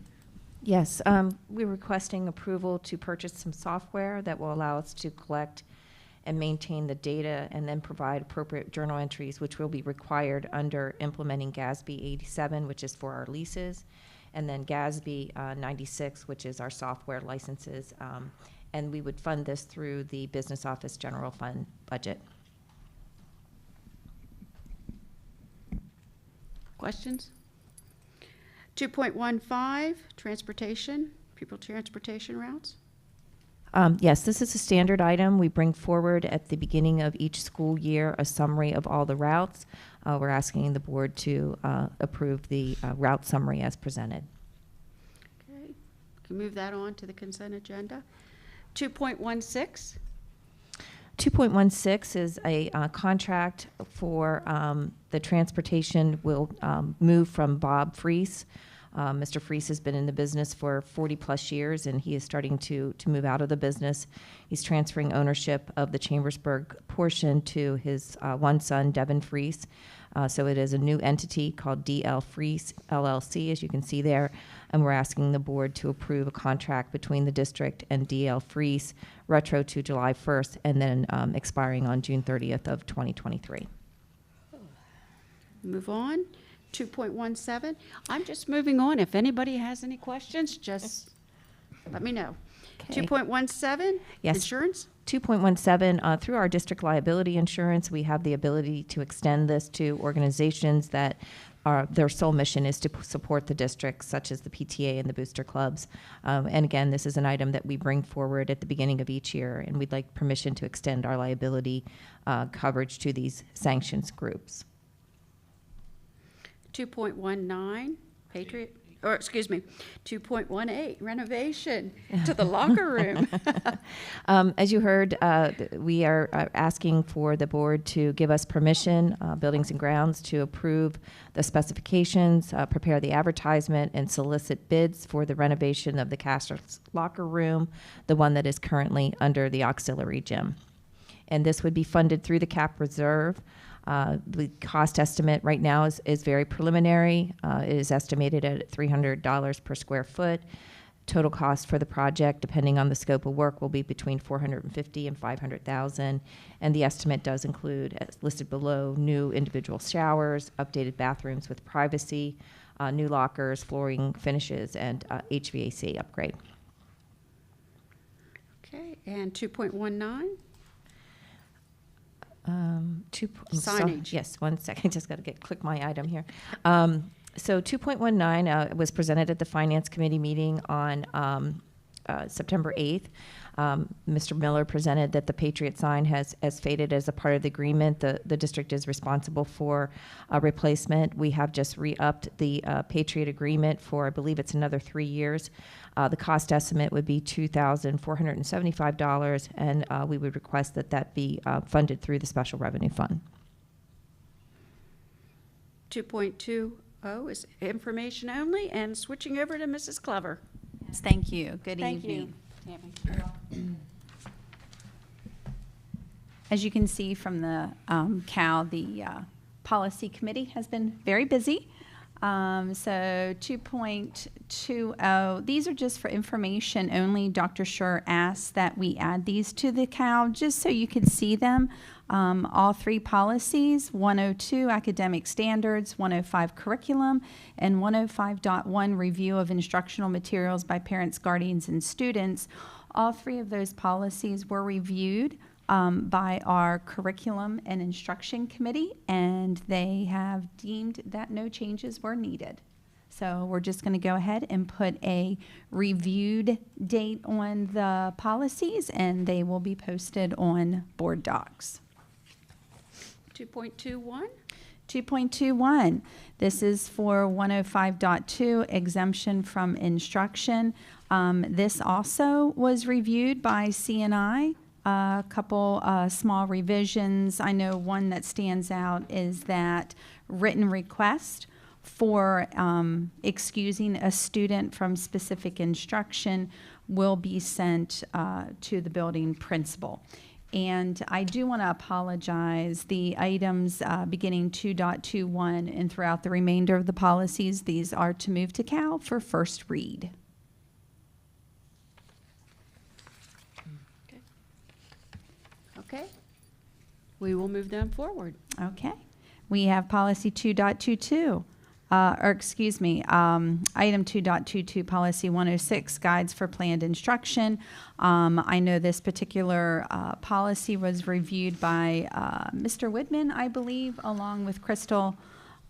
Yes, we're requesting approval to purchase some software that will allow us to collect and maintain the data and then provide appropriate journal entries, which will be required under implementing GASB 87, which is for our leases, and then GASB 96, which is our software licenses. And we would fund this through the Business Office General Fund budget. Questions? 2.15, transportation, pupil transportation routes. Yes, this is a standard item. We bring forward at the beginning of each school year a summary of all the routes. We're asking the board to approve the route summary as presented. Okay, can move that on to the consent agenda. 2.16. 2.16 is a contract for the transportation will move from Bob Freese. Mr. Freese has been in the business for 40-plus years, and he is starting to move out of the business. He's transferring ownership of the Chambersburg portion to his one son, Devin Freese. So it is a new entity called DL Freeze LLC, as you can see there, and we're asking the board to approve a contract between the district and DL Freeze, retro to July 1st, and then expiring on June 30th of 2023. Move on. 2.17. I'm just moving on. If anybody has any questions, just let me know. Okay. 2.17. Yes. Insurance. 2.17, through our district liability insurance, we have the ability to extend this to organizations that their sole mission is to support the district, such as the PTA and the booster clubs. And again, this is an item that we bring forward at the beginning of each year, and we'd like permission to extend our liability coverage to these sanctions groups. 2.19. Patriot. Or excuse me, 2.18, renovation to the locker room. As you heard, we are asking for the board to give us permission, Buildings and Grounds, to approve the specifications, prepare the advertisement, and solicit bids for the renovation of the Casters locker room, the one that is currently under the auxiliary gym. And this would be funded through the cap reserve. The cost estimate right now is very preliminary. It is estimated at $300 per square foot. Total cost for the project, depending on the scope of work, will be between $450,000 and $500,000. And the estimate does include, as listed below, new individual showers, updated bathrooms with privacy, new lockers, flooring finishes, and HVAC upgrade. Okay, and 2.19. Signage. Yes, 1 second. Just got to click my item here. So 2.19 was presented at the Finance Committee meeting on September 8th. Mr. Miller presented that the Patriot sign has faded as a part of the agreement. The district is responsible for a replacement. We have just re-upped the Patriot agreement for, I believe it's another 3 years. The cost estimate would be $2,475, and we would request that be funded through the Special Revenue Fund. 2.20 is information only, and switching over to Mrs. Clever. Yes, thank you. Good Thank evening. you, Tammy. As you can see from the CAL, the policy committee has been very busy. So 2.20, these are just for information only. Dr. Schur asked that we add these to the CAL just so you could see them. All three policies, 102 academic standards, 105 curriculum, and 105.1 review of instructional materials by parents, guardians, and students. All three of those policies were reviewed by our curriculum and instruction committee, and they have deemed that no changes were needed. So we're just going to go ahead and put a reviewed date on the policies, and they will be posted on board docs. 2.21. 2.21, this is for 105.2 exemption from instruction. This also was reviewed by CNI. A couple small revisions. I know one that stands out is that written request for excusing a student from specific instruction will be sent to the building principal. And I do want to apologize. The items beginning 2.21 and throughout the remainder of the policies, these are to move to CAL for first read. Okay. We will move them forward. Okay. We have policy 2.22, item 2.22, policy 106, guides for planned instruction. I know this particular policy was reviewed by Mr. Whitman, I believe, along with Crystal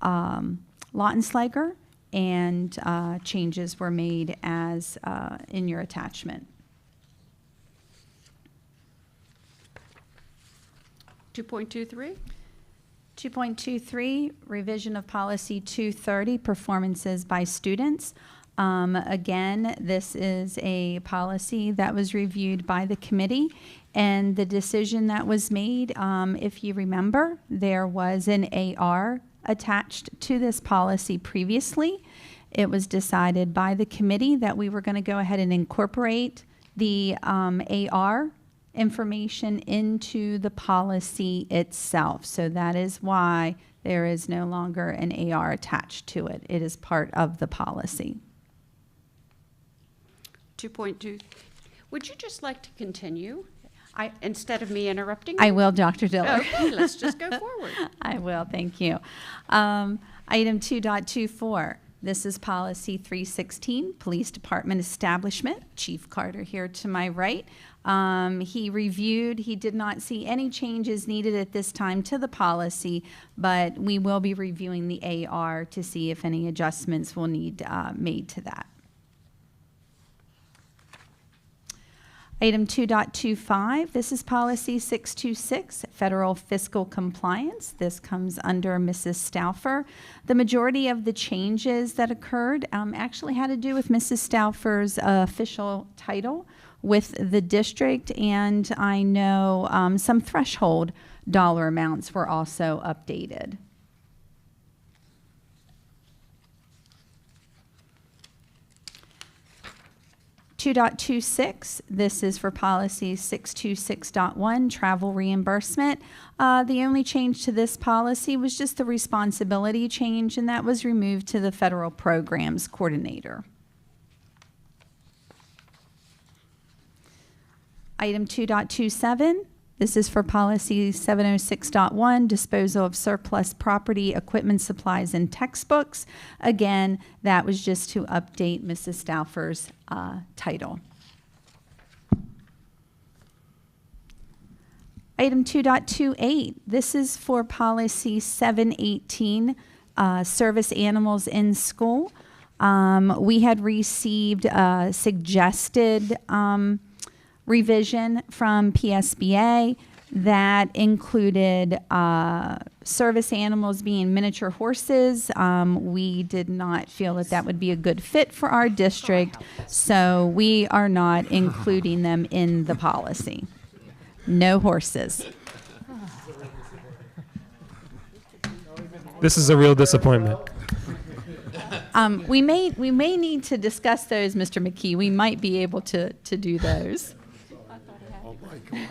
Lautenschlager, and changes were made as in your attachment. 2.23. 2.23, revision of policy 230, performances by students. Again, this is a policy that was reviewed by the committee, and the decision that was made, if you remember, there was an AR attached to this policy previously. It was decided by the committee that we were going to go ahead and incorporate the AR information into the policy itself. So that is why There is no longer an AR attached to it. It is part of the policy. 2.2, would you just like to continue I- instead of me interrupting? I you? will, Dr. Diller. Okay, let's just go forward. I will, thank you. Item 2.24, this is policy 316, Police Department Establishment. Chief Carter here to my right. He reviewed, he did not see any changes needed at this time to the policy, but we will be reviewing the AR to see if any adjustments will need made to that. Item 2.25, this is policy 626, federal fiscal compliance. This comes under Mrs. Stauffer. The majority of the changes that occurred actually had to do with Mrs. Stauffer's official title with the district, and I know some threshold dollar amounts were also updated. (2.26), this is for policy 626.1, travel reimbursement. The only change to this policy was just the responsibility change, and that was removed to the federal programs coordinator. Item 2.27, this is for policy 706.1, disposal of surplus property, equipment, supplies, and textbooks. Again, that was just to update Mrs. Stauffer's title. Item 2.28, this is for policy 718, service animals in school. We had received suggested revision from PSBA that included service animals being miniature horses. We did not feel that that would be a good fit for our district, so we are not including them in the policy. No horses. This is a real disappointment. We may need to discuss those, Mr. McKee. We might be able to do those. Oh, my God.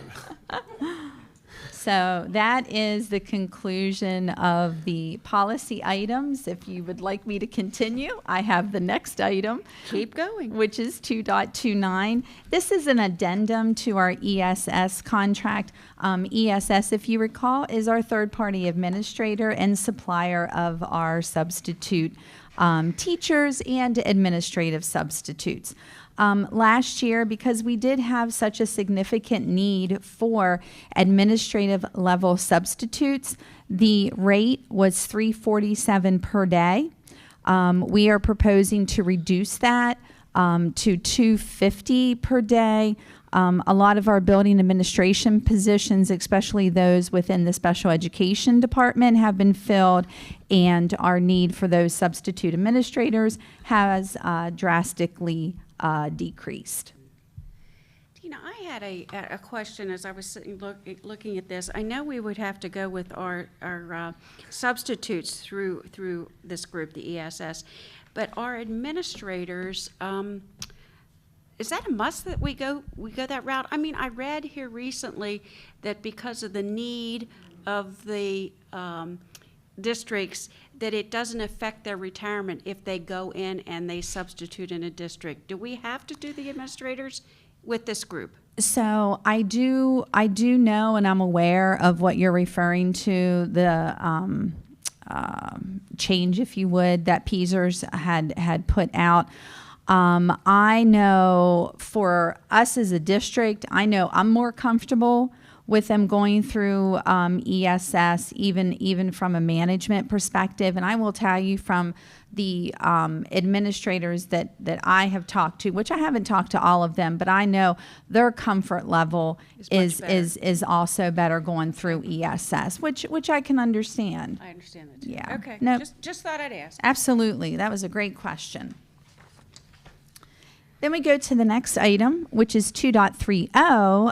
So that is the conclusion of the policy items. If you would like me to continue, I have the next item. Keep going. Which is 2.29. This is an addendum to our ESS contract. ESS, if you recall, is our third-party administrator and supplier of our substitute teachers and administrative substitutes. Last year, because we did have such a significant need for administrative level substitutes, the rate was $347 per day. We are proposing to reduce that to $250 per day. A lot of our building administration positions, especially those within the special education department, have been filled, and our need for those substitute administrators has drastically decreased. Tina, I had a question as I was sitting looking at this. I know we would have to go with our substitutes through this group, the ESS, but our administrators, is that a must that we go that route? I mean, I read here recently that because of the need of the districts, that it doesn't affect their retirement if they go in and they substitute in a district. Do we have to do the administrators with this group? So I do know, and I'm aware of what you're referring to, the change, if you would, that PSERS had put out. I know for us as a district, I know I'm more comfortable with them going through ESS, even from a management perspective. And I will tell you from the administrators that I have talked to, which I haven't talked to all of them, but I know their comfort level is also better going through ESS, which I can understand. I understand that too. Yeah. Okay. No. Just thought I'd ask. Absolutely. That was a great question. Then we go to the next item, which is 2.30,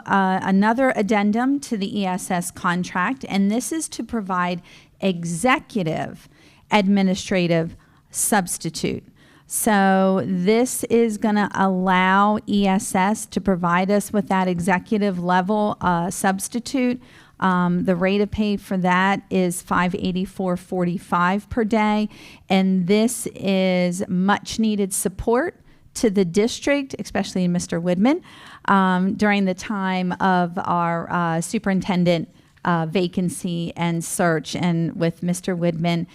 another addendum to the ESS contract, and this is to provide executive administrative substitute. So this is going to allow ESS to provide us with that executive level substitute. The rate of pay for that is $584.45 per day, and this is much needed support to the district, especially Mr. Woodman, during the time of our superintendent vacancy and search, and with Mr. Woodman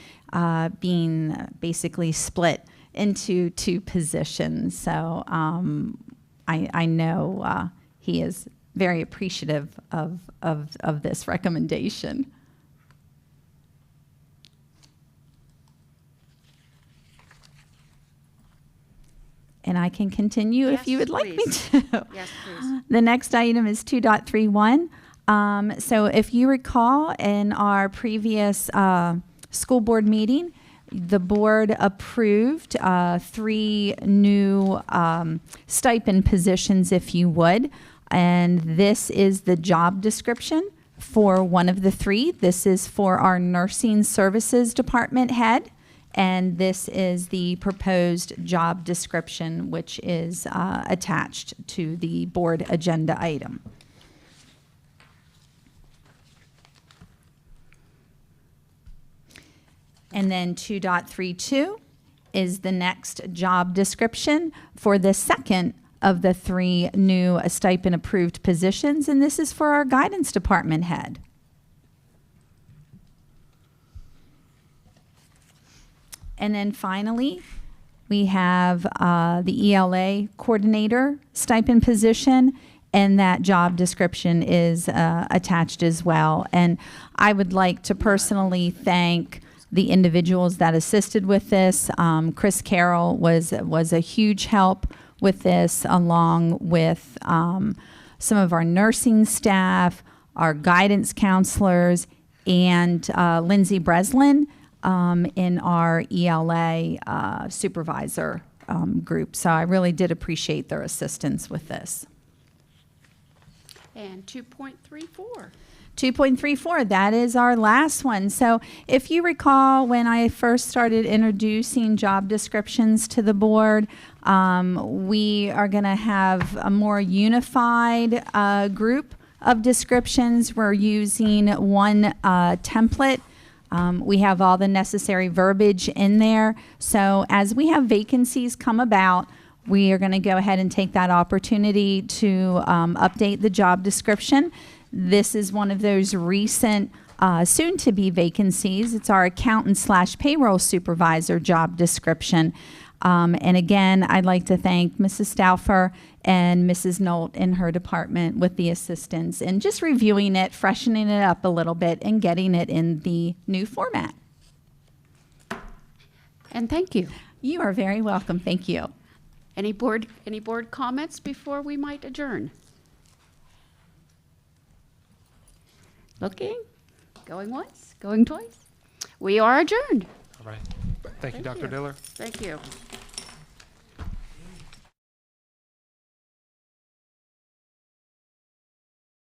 being basically split into two positions. So I know he is very appreciative of this recommendation. And I can continue if you would like me to. Yes, please. The next item is 2.31. So if you recall, in our previous school board meeting, the board approved 3 new stipend positions, if you would. And this is the job description for one of the 3. This is for our nursing services department head. And this is the proposed job description, which is attached to the board agenda item. And then 2.32 is the next job description for the second of the 3 new stipend approved positions, and this is for our guidance department head. And then finally, we have the ELA coordinator stipend position, and that job description is attached as well. And I would like to personally thank the individuals that assisted with this. Chris Carroll was a huge help with this, along with some of our nursing staff, our guidance counselors, and Lindsay Breslin in our ELA supervisor group. So I really did appreciate their assistance with this. And 2.34. 2.34, that is our last one. So if you recall, when I first started introducing job descriptions to the board, we are going to have a more unified group of descriptions. We're using one template. We have all the necessary verbiage in there. So as we have vacancies come about, we are going to go ahead and take that opportunity to update the job description. This is one of those recent soon-to-be vacancies. It's our accountant/payroll supervisor job description. And again, I'd like to thank Mrs. Stauffer and Mrs. Nolt in her department with the assistance and just reviewing it, freshening it up a little bit, and getting it in the new format. And thank you. You are very welcome. Thank you. Any board comments before we might adjourn? Looking, going once, going twice. We are adjourned. All right. Thank you, Dr. Diller. Thank you.